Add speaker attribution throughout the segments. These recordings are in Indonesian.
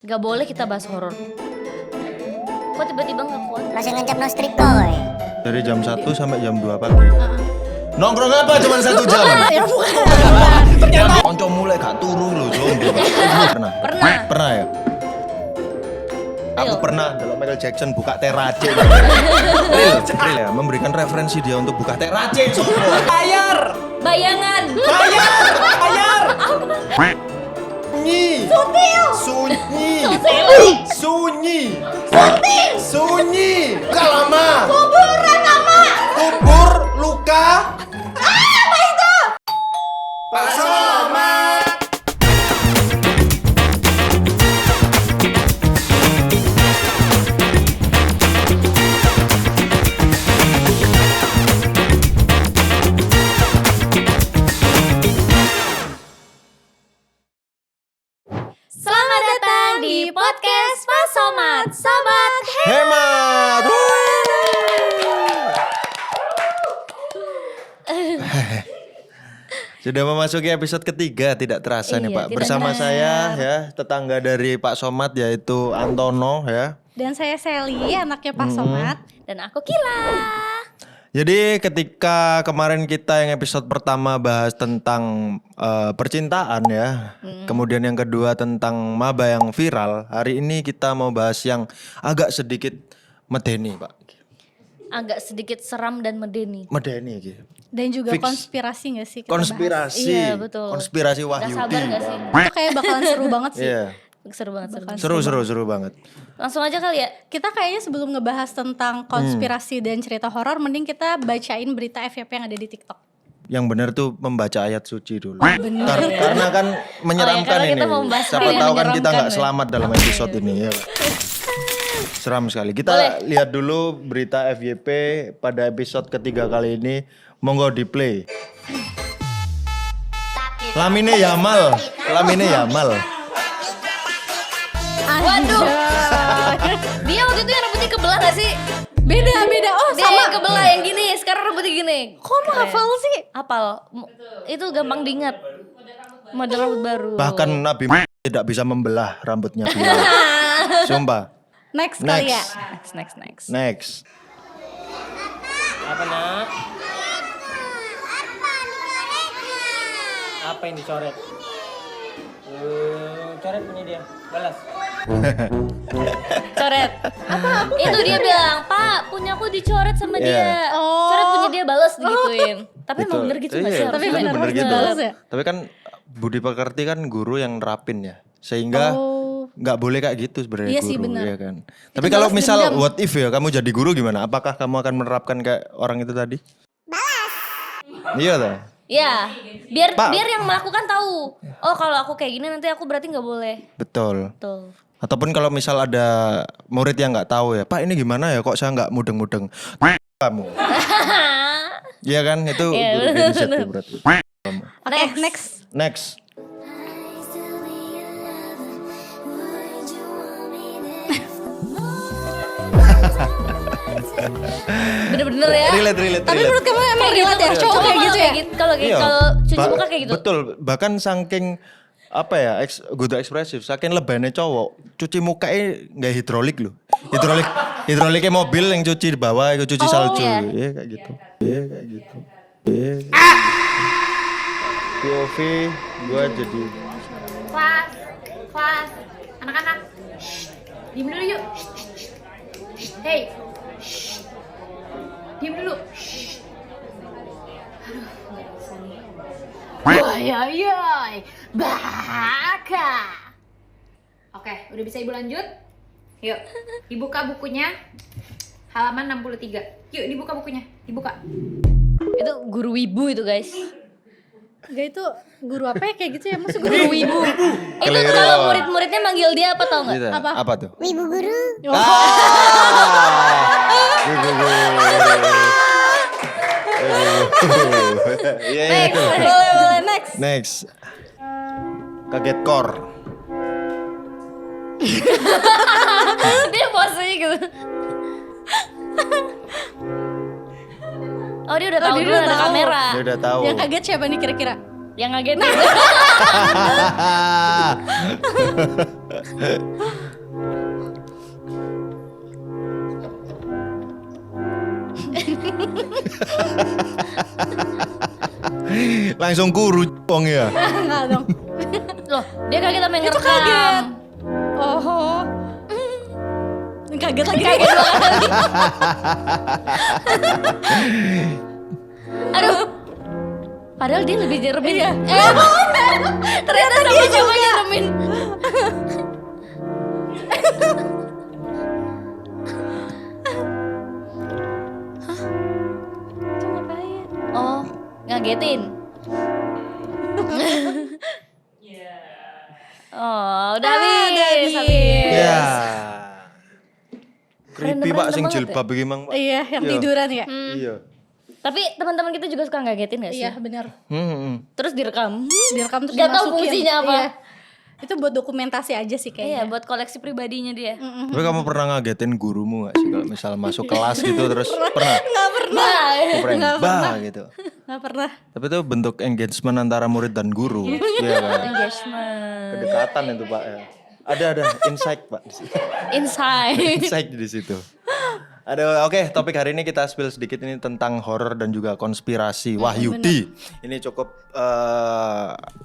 Speaker 1: Gak boleh kita bahas horor. Kok tiba-tiba gak kuat?
Speaker 2: Langsung ngencap no strip boy.
Speaker 3: Dari jam 1 sampai jam 2 pagi. Nongkrong apa cuma 1 jam?
Speaker 2: Ya bukan.
Speaker 3: Ternyata konco mulai gak turu loh, Jom. Pernah? Pernah ya? Aku pernah kalau Michael Jackson buka terace. Real ya, memberikan referensi dia untuk buka terace.
Speaker 4: Bayar.
Speaker 1: Bayangan.
Speaker 3: Sunyi. Sunyi. Sunyi. Gak lama. Kubur luka. Apa itu? Pak Somad.
Speaker 1: Selamat datang di podcast Pak Somad, Sobat
Speaker 3: Hemat. Sudah memasuki episode ketiga, tidak terasa nih
Speaker 1: Iya,
Speaker 3: Pak.
Speaker 1: tidak
Speaker 3: Bersama
Speaker 1: terasa.
Speaker 3: saya ya, tetangga dari Pak Somad yaitu Antono ya.
Speaker 4: Dan saya Sally, anaknya Pak Somad.
Speaker 1: dan aku Kila.
Speaker 3: Jadi ketika kemarin kita yang episode pertama bahas tentang percintaan ya, kemudian yang kedua tentang maba yang viral, hari ini kita mau bahas yang agak sedikit medeni Pak.
Speaker 1: Agak sedikit seram dan medeni.
Speaker 3: Medeni gitu.
Speaker 4: Dan juga
Speaker 3: Fix.
Speaker 4: konspirasi gak sih kita
Speaker 3: Konspirasi.
Speaker 1: Iya, betul.
Speaker 3: Konspirasi
Speaker 1: Gak
Speaker 3: Wahyudi.
Speaker 1: sabar gak sih?
Speaker 4: bahas? Itu kayak bakalan seru banget sih.
Speaker 3: Iya.
Speaker 1: Seru banget, seru.
Speaker 3: Seru banget.
Speaker 1: Langsung aja kali ya.
Speaker 4: Kita kayaknya sebelum ngebahas tentang konspirasi dan cerita horor, mending kita bacain berita FYP yang ada di TikTok.
Speaker 3: Yang benar tuh membaca ayat suci dulu.
Speaker 4: bener.
Speaker 3: Karena kan menyeramkan
Speaker 1: karena
Speaker 3: ini.
Speaker 1: kita mau membahas
Speaker 3: Siapa
Speaker 1: yang
Speaker 3: tahu kan kita
Speaker 1: menyeramkan
Speaker 3: nggak
Speaker 1: ya.
Speaker 3: selamat dalam episode ini ya. Seram sekali. Kita lihat dulu berita FYP pada episode ketiga kali ini. Monggo di play. Lamine Yamal.
Speaker 1: Waduh. Dia waktu itu yang rambutnya kebelah gak sih?
Speaker 4: Beda. Oh
Speaker 1: Dia
Speaker 4: sama.
Speaker 1: yang kebelah yang gini, sekarang rambutnya gini.
Speaker 4: Kok mau hafal sih?
Speaker 1: Apal. Itu gampang diingat. Model rambut baru.
Speaker 3: Bahkan Nabi tidak bisa membelah rambutnya beliau. Sumpah.
Speaker 4: Next kali ya.
Speaker 1: Next.
Speaker 5: Apa nak? Apa yang dicoret? Coret punya dia, balas.
Speaker 1: Coret. Itu dia bilang, "Pak, punya aku dicoret sama
Speaker 3: Iya.
Speaker 1: dia."
Speaker 4: Oh.
Speaker 1: Coret punya dia balas digituin. Tapi emang
Speaker 3: Betul.
Speaker 1: bener gitu
Speaker 3: Iya,
Speaker 1: gak sih?
Speaker 4: Tapi
Speaker 3: bener
Speaker 4: bener
Speaker 3: gitu.
Speaker 4: balas ya?
Speaker 3: Tapi kan budi pekerti kan guru yang nerapin ya. Sehingga nggak boleh kayak gitu sebenarnya
Speaker 4: Iya
Speaker 3: guru
Speaker 4: sih, benar.
Speaker 3: ya kan. Tapi kalau
Speaker 4: balas
Speaker 3: misal
Speaker 4: dendam.
Speaker 3: what if ya kamu jadi guru gimana? Apakah kamu akan menerapkan kayak orang itu tadi? Balas. Iya toh?
Speaker 1: Iya, biar
Speaker 3: Pak.
Speaker 1: yang melakukan tahu. Oh, kalau aku kayak gini nanti aku berarti nggak boleh.
Speaker 3: Betul.
Speaker 1: Tuh.
Speaker 3: Ataupun kalau misal ada murid yang nggak tahu ya, Pak ini gimana ya kok saya nggak mudeng-mudeng. Kamu. Iya kan itu
Speaker 1: Iya,
Speaker 3: guru
Speaker 1: bener,
Speaker 3: inisiatif berarti.
Speaker 4: Oke, next.
Speaker 3: Next.
Speaker 1: Bener-bener ya.
Speaker 3: Relate.
Speaker 4: Tapi menurut kamu emang relate ya? Cowok kayak gitu ya?
Speaker 1: Kalau
Speaker 3: Iya.
Speaker 1: kalau cuci muka kayak gitu.
Speaker 3: Betul, bahkan saking apa ya, good ekspresif, saking lebaynya cowok, cuci mukanya nggak hidrolik loh. Hidroliknya mobil yang cuci di bawah, itu cuci salju.
Speaker 1: iya.
Speaker 3: Iya kayak gitu. Iya kayak gitu. Iya. POV gua jadi
Speaker 6: Kelas, anak-anak, diem dulu yuk. Hey, diem dulu. Aduh, nggak bisa nih. Woy, baka. Oke, udah bisa ibu lanjut? Yuk, dibuka bukunya. Halaman 63. Yuk, dibuka bukunya, dibuka.
Speaker 1: Itu guru wibu itu, guys.
Speaker 4: Gak itu guru apa ya kayak gitu ya? Maksud guru wibu.
Speaker 1: Itu kalau murid-muridnya manggil dia apa tau nggak?
Speaker 3: gitu.
Speaker 4: Apa?
Speaker 3: Apa tuh?
Speaker 2: Wibu guru.
Speaker 3: Iya,
Speaker 1: Next.
Speaker 4: Boleh next.
Speaker 3: Next. Kaget kor.
Speaker 1: Dia posenya gitu. Oh, dia udah tahu
Speaker 4: dia
Speaker 1: dulu
Speaker 4: udah
Speaker 1: ada
Speaker 4: tahu.
Speaker 1: kamera.
Speaker 3: Dia udah tahu.
Speaker 4: Yang kaget siapa nih kira-kira?
Speaker 1: Yang ngagetin.
Speaker 3: Langsung kuru pong ya.
Speaker 4: Enggak dong.
Speaker 1: Loh, dia kaget sama yang
Speaker 4: Itu
Speaker 1: ngerekam.
Speaker 4: kaget. Oh. Kaget lagi.
Speaker 1: Aduh. Padahal dia lebih nyeremin ya.
Speaker 4: Ternyata dia juga nyeremin. Itu ngapain?
Speaker 1: Oh, ngagetin. Oh, udah habis.
Speaker 3: Ya.
Speaker 1: Keren
Speaker 3: Creepy Pak
Speaker 1: banget
Speaker 3: sing
Speaker 1: ya.
Speaker 3: jilbab bagaimana Pak?
Speaker 4: Iya, yang
Speaker 3: Iya.
Speaker 4: tiduran ya.
Speaker 3: Iya.
Speaker 1: Tapi teman-teman kita juga suka ngagetin gak sih?
Speaker 4: Iya, benar.
Speaker 1: Terus direkam.
Speaker 4: Direkam terus
Speaker 1: Gak tahu
Speaker 4: dimasukin.
Speaker 1: fungsinya apa.
Speaker 4: Iya. Itu buat dokumentasi aja sih
Speaker 1: Iya,
Speaker 4: kayaknya.
Speaker 1: buat koleksi pribadinya dia.
Speaker 3: Tapi kamu pernah ngagetin gurumu gak sih kalau misal masuk kelas gitu terus pernah?
Speaker 4: Nggak pernah.
Speaker 3: Oh, prank.
Speaker 4: Nggak pernah.
Speaker 3: Bah gitu.
Speaker 4: Nggak pernah.
Speaker 3: Tapi itu bentuk engagement antara murid dan guru. Iya kan?
Speaker 1: Engagement.
Speaker 3: Kedekatan itu Pak ya. Ada insight Pak di situ.
Speaker 1: Inside.
Speaker 3: Insight di situ. Ada oke, topik hari ini kita spill sedikit ini tentang horor dan juga konspirasi. Wahyudi. Ini cukup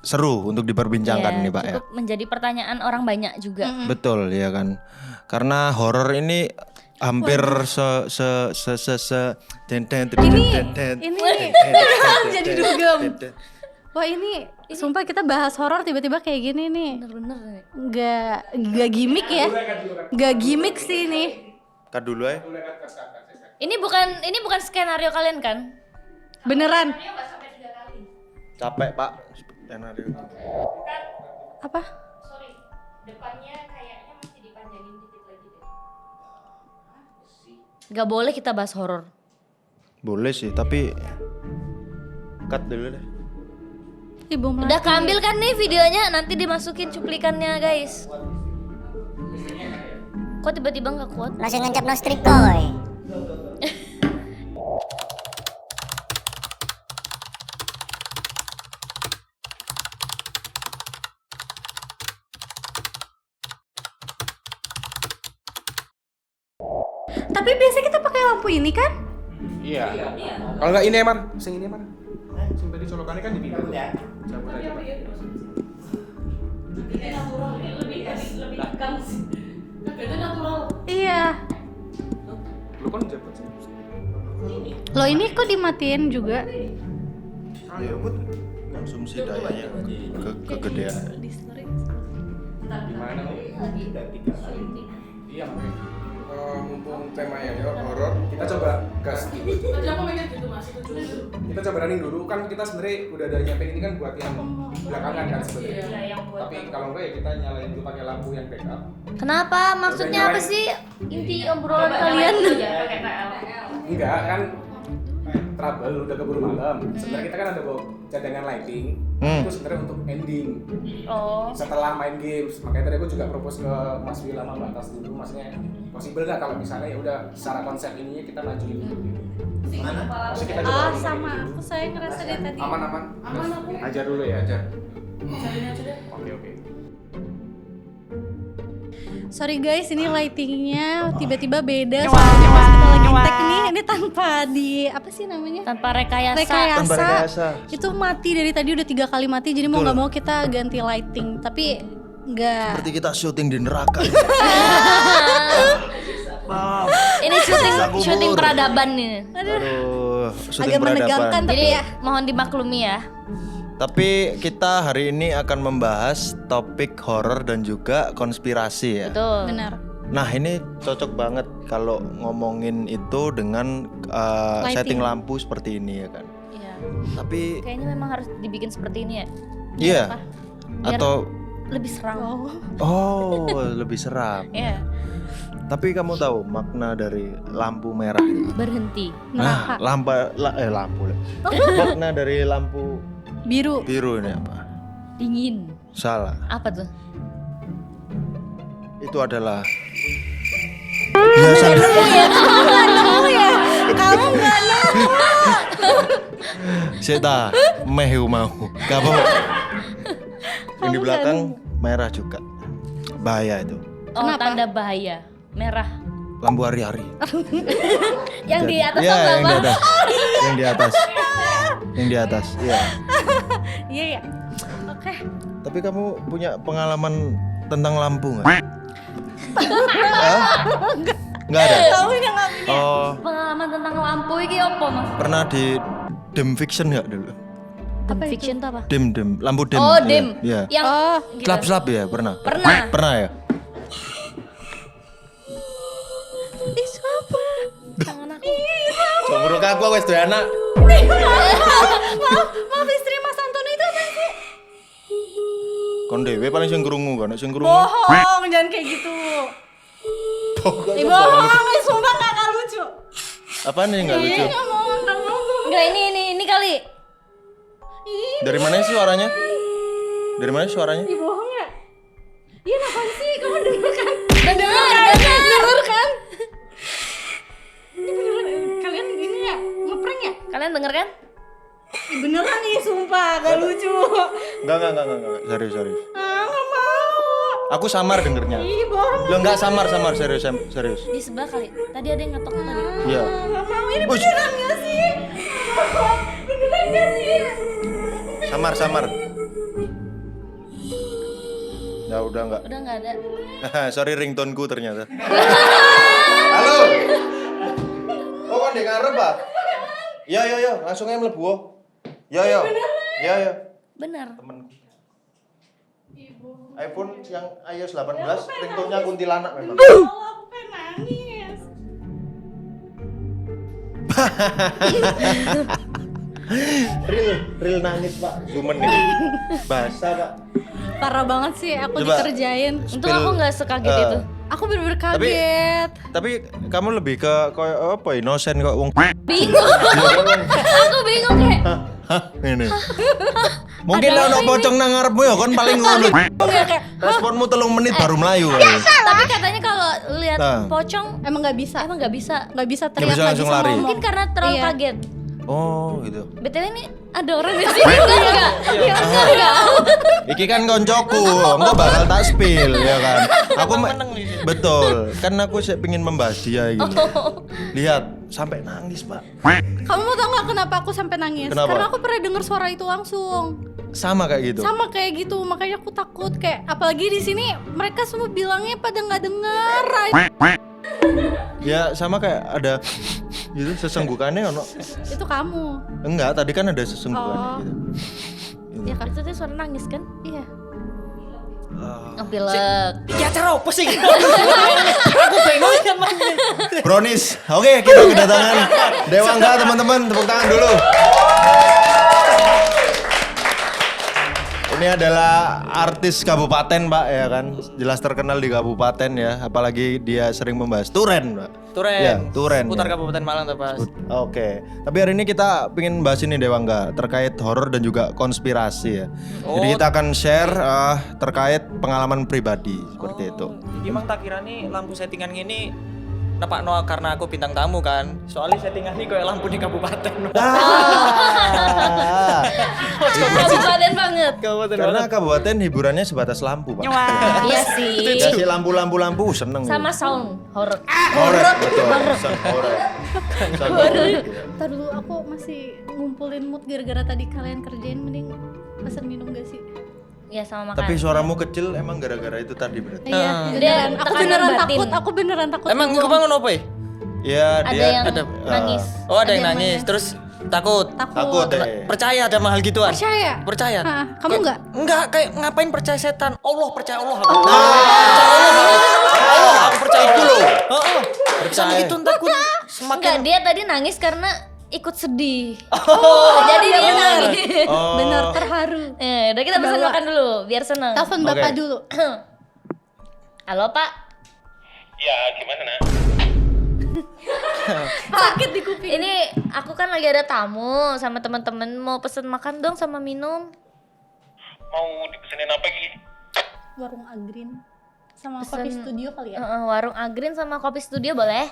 Speaker 3: seru untuk diperbincangkan
Speaker 1: Iya,
Speaker 3: nih Pak ya.
Speaker 1: cukup menjadi pertanyaan orang banyak juga.
Speaker 3: Betul ya kan. Karena horor ini hampir
Speaker 4: Ini jadi dugem. Wah ini sumpah kita bahas horor tiba-tiba kayak gini nih.
Speaker 1: Bener-bener.
Speaker 4: Nggak gimmick ya. Nggak gimmick sih ini.
Speaker 3: Cut dulu ya.
Speaker 1: Ini bukan skenario kalian kan?
Speaker 4: Beneran.
Speaker 3: Capek Pak. Skenario.
Speaker 4: Apa?
Speaker 1: Gak boleh kita bahas horor.
Speaker 3: Boleh sih, tapi cut dulu deh.
Speaker 4: Ibu
Speaker 1: Udah keambil kan nih videonya, nanti dimasukin cuplikannya guys. Kok tiba-tiba nggak kuat?
Speaker 2: Langsung ngancap no strip coy.
Speaker 4: Tapi biasa kita pakai lampu ini kan?
Speaker 7: Iya. Kalau nggak ini Emar, sing ini Emar. Sing tadi colokannya kan di pintu. Cabut aja.
Speaker 4: Iya.
Speaker 7: Lu kan cabut sih.
Speaker 4: Loh ini kok dimatiin juga?
Speaker 3: Ya, konsumsi dayanya kegedean.
Speaker 7: Gimana nih? Iya makanya. Mumpung temanya horor, kita coba gas. Kita coba running dulu kan kita sebenarnya udah ada nyiapin ini kan buat yang belakangan kan sebenarnya. Tapi kalau enggak ya kita nyalain dulu pakai lampu yang backup.
Speaker 1: Kenapa? Maksudnya apa sih? Inti obrolan kalian?
Speaker 7: Enggak kan trouble udah keburu malam. Sebenarnya kita kan ada bawa cadangan lighting. Itu sebenarnya untuk ending.
Speaker 1: Oh.
Speaker 7: Setelah main games, makanya tadi aku juga propose ke Mas Wila sama Mbak Tas dulu, maksudnya possible nggak kalau misalnya ya udah secara konsep ininya kita majuin dulu gitu. Maksudnya kita coba running
Speaker 4: Sama
Speaker 7: dulu.
Speaker 4: aku saya ngerasa dari tadi.
Speaker 7: Aman aku. Ajar dulu ya, ajar. Oke.
Speaker 4: Sorry guys, ini lightingnya tiba-tiba beda soalnya pas kita lagi tag nih, ini tanpa apa sih namanya?
Speaker 1: Tanpa rekayasa.
Speaker 3: Tanpa rekayasa.
Speaker 4: Itu mati dari tadi udah 3 kali mati, jadi mau nggak mau kita ganti lighting, tapi nggak.
Speaker 3: Seperti kita syuting di neraka.
Speaker 1: Ini syuting peradaban nih.
Speaker 3: Aduh, syuting
Speaker 4: Agak menegangkan
Speaker 3: peradaban.
Speaker 4: tapi
Speaker 1: Jadi
Speaker 4: ya.
Speaker 1: mohon dimaklumi ya.
Speaker 3: Tapi kita hari ini akan membahas topik horor dan juga konspirasi ya.
Speaker 1: Betul.
Speaker 4: Benar.
Speaker 3: Nah ini cocok banget kalau ngomongin itu dengan setting lampu seperti ini ya kan.
Speaker 1: Iya.
Speaker 3: Tapi
Speaker 1: Kayaknya memang harus dibikin seperti ini ya.
Speaker 3: iya.
Speaker 1: apa? Biar-
Speaker 3: Atau
Speaker 1: Lebih seram.
Speaker 3: lebih seram.
Speaker 1: Iya.
Speaker 3: Tapi kamu tahu makna dari lampu merah?
Speaker 1: Berhenti.
Speaker 3: Nah, lampu. Makna dari lampu
Speaker 4: Biru.
Speaker 3: biru ini apa?
Speaker 1: Dingin.
Speaker 3: Salah.
Speaker 1: Apa tuh?
Speaker 3: Itu adalah biasa.
Speaker 4: Kamu nggak nemu.
Speaker 3: Seta mehu mau. Gak apa. Yang di belakang merah juga. bahaya itu.
Speaker 1: Oh,
Speaker 4: Kenapa?
Speaker 1: tanda bahaya. Merah.
Speaker 3: Lampu hari-hari.
Speaker 1: Yang di atas
Speaker 3: Iya,
Speaker 1: apa?
Speaker 3: yang di atas. Yang di atas. Yang di atas. Iya.
Speaker 4: Iya ya. Oke.
Speaker 3: Tapi kamu punya pengalaman tentang lampu nggak? Hah? Nggak ada.
Speaker 4: Tahu nggak?
Speaker 3: Oh,
Speaker 1: Pengalaman tentang lampu iki apa, Mas?
Speaker 3: pernah di dim fiction nggak dulu?
Speaker 1: Apa fiction itu apa?
Speaker 3: Dim, lampu dim.
Speaker 1: Oh,
Speaker 3: Iya,
Speaker 1: dim.
Speaker 3: Iya.
Speaker 1: Yang
Speaker 4: Oh.
Speaker 1: gitu.
Speaker 3: Slap ya pernah.
Speaker 1: Pernah.
Speaker 3: Pernah ya.
Speaker 4: Ih, siapa?
Speaker 1: Tangan aku.
Speaker 3: Coba aku wes duwe anak.
Speaker 4: Maaf istri Mas Antono itu apa sih?
Speaker 3: Kon dhewe paling sing krungu kan, sing krungu.
Speaker 4: Bohong, jangan kayak gitu. Bohong, sumpah nggak lucu.
Speaker 3: Apaan nih enggak lucu?
Speaker 4: Nggak mau.
Speaker 1: Enggak, ini kali.
Speaker 3: Dari mana sih suaranya? Dari mana suaranya?
Speaker 4: Ih, bohong ya? Iya, apaan sih? Kamu denger kan?
Speaker 1: Bener kan?
Speaker 4: Ini beneran, kalian ini ya? Ngeprank ya?
Speaker 1: Kalian denger kan?
Speaker 4: Ih, beneran nih, sumpah, gak lucu.
Speaker 3: Enggak. Serius.
Speaker 4: Ah, gak mau.
Speaker 3: Aku samar dengernya.
Speaker 4: Ih, bohong.
Speaker 3: Lo enggak samar, serius.
Speaker 1: Di sebelah kali. Tadi ada yang ngetok tadi.
Speaker 3: Iya.
Speaker 4: Gak mau, ini
Speaker 3: Ush.
Speaker 4: beneran gak sih? Beneran gak sih?
Speaker 3: Samar. Ya udah enggak.
Speaker 1: Udah enggak ada.
Speaker 3: Sorry ringtone-ku ternyata. Halo. Oh, kan dek ngarep, Pak? Iya, langsung aja mlebu. Iya.
Speaker 1: Bener.
Speaker 3: Temenku. iPhone yang iOS 18 ringtone-nya kuntilanak memang.
Speaker 4: Allah, aku pengen nangis.
Speaker 3: Real nangis, Pak. Zumen ini. Basah, Pak.
Speaker 4: Parah banget sih, aku
Speaker 3: Coba.
Speaker 4: dikerjain.
Speaker 1: Untung aku nggak sekaget itu.
Speaker 4: Aku bener-bener kaget.
Speaker 3: Tapi kamu lebih ke kayak apa? Innocent kok wong.
Speaker 1: Bingung. Aku bingung kayak.
Speaker 3: Hah, ini. Mungkin ono pocong nang ngarepmu ya kon paling ngono. Responmu 3 menit baru melayu.
Speaker 1: Tapi katanya kalau lihat
Speaker 3: Nah.
Speaker 1: pocong
Speaker 4: Emang nggak bisa.
Speaker 1: emang nggak bisa.
Speaker 4: Nggak bisa
Speaker 3: Nggak
Speaker 4: teriak,
Speaker 3: bisa
Speaker 4: nggak
Speaker 3: langsung
Speaker 4: bisa
Speaker 3: lari.
Speaker 4: ngomong.
Speaker 1: Mungkin karena terlalu
Speaker 4: Iya.
Speaker 1: kaget.
Speaker 3: Oh, gitu.
Speaker 1: BTW ini ada orang di sini enggak? Ya enggak.
Speaker 3: Iki kan koncoku, enggak bakal tak spill ya kan. Aku betul, kan aku sih pengen membahas dia gitu. Lihat, sampai nangis, Pak.
Speaker 4: Kamu mau tau nggak kenapa aku sampai nangis?
Speaker 3: Kenapa?
Speaker 4: Karena aku pernah dengar suara itu langsung.
Speaker 3: Sama kayak gitu.
Speaker 4: Sama kayak gitu, makanya aku takut kayak apalagi di sini mereka semua bilangnya pada nggak dengar.
Speaker 3: Ya sama kayak ada gitu sesenggukannya ono.
Speaker 4: Itu kamu.
Speaker 3: Enggak, tadi kan ada sesenggukannya
Speaker 4: Oh.
Speaker 3: gitu.
Speaker 1: Ya kan itu tuh suara nangis kan?
Speaker 4: Iya.
Speaker 1: Pilek.
Speaker 5: Ya cara apa sih? Aku bingung kan Mas.
Speaker 3: Brownies. Oke, kita kedatangan Dewangga, teman-teman. Tepuk tangan dulu. Ini adalah artis kabupaten, Pak, ya kan. Jelas terkenal di kabupaten ya, apalagi dia sering membahas Turen, Pak.
Speaker 5: Turen.
Speaker 3: Ya, Turen.
Speaker 5: Putar
Speaker 3: ya.
Speaker 5: Kabupaten Malang tuh, Pas.
Speaker 3: Oke. Tapi hari ini kita pengen bahas ini Dewangga terkait horor dan juga konspirasi ya. Jadi kita akan share terkait pengalaman pribadi seperti itu.
Speaker 5: Jadi emang tak kira nih lampu settingan gini nepak no karena aku bintang tamu kan. Soalnya settingan ini kayak lampu di kabupaten.
Speaker 1: Kabupaten banget.
Speaker 5: Kabupaten
Speaker 3: Karena kabupaten hiburannya sebatas lampu, Pak.
Speaker 1: Iya sih.
Speaker 3: Kasih lampu-lampu seneng.
Speaker 1: Sama sound horor.
Speaker 3: horor, betul. Sound horor. Sound horor.
Speaker 4: Ntar dulu aku masih ngumpulin mood gara-gara tadi kalian kerjain, mending pesan minum gak sih?
Speaker 1: Ya sama makan.
Speaker 3: Tapi suaramu kecil emang gara-gara itu tadi berarti.
Speaker 4: Iya,
Speaker 1: Dia
Speaker 4: beneran. Aku
Speaker 1: tekanan
Speaker 4: beneran
Speaker 1: batin.
Speaker 4: takut, aku beneran takut.
Speaker 5: Emang gue bangun apa ya?
Speaker 3: Ya,
Speaker 1: Ada
Speaker 3: dia
Speaker 1: yang nangis.
Speaker 5: Oh ada yang nangis, terus takut.
Speaker 3: takut deh.
Speaker 5: Percaya ada mahal gituan?
Speaker 4: Percaya?
Speaker 5: Percaya?
Speaker 4: Hah, kamu nggak?
Speaker 5: Enggak, kayak ngapain percaya setan? Allah, percaya Allah aku. Allah, aku percaya itu loh. Heeh. Sama
Speaker 3: Percaya.
Speaker 5: itu takut
Speaker 1: Enggak,
Speaker 5: semakin
Speaker 1: dia tadi nangis karena ikut sedih. Jadi dia nangis.
Speaker 3: Oh.
Speaker 4: Bener terharu.
Speaker 1: Udah kita pesan makan dulu biar seneng.
Speaker 4: Telepon bapak
Speaker 3: Oke.
Speaker 4: dulu.
Speaker 1: Halo Pak.
Speaker 2: Ya, gimana nak?
Speaker 4: Sakit di kuping.
Speaker 1: Ini aku kan lagi ada tamu sama teman-teman mau pesen makan dong sama minum.
Speaker 2: Mau dipesenin apa Ki?
Speaker 4: Warung Agrin sama
Speaker 1: Pesen-
Speaker 4: kopi studio kali ya.
Speaker 1: Warung Agrin sama kopi studio boleh?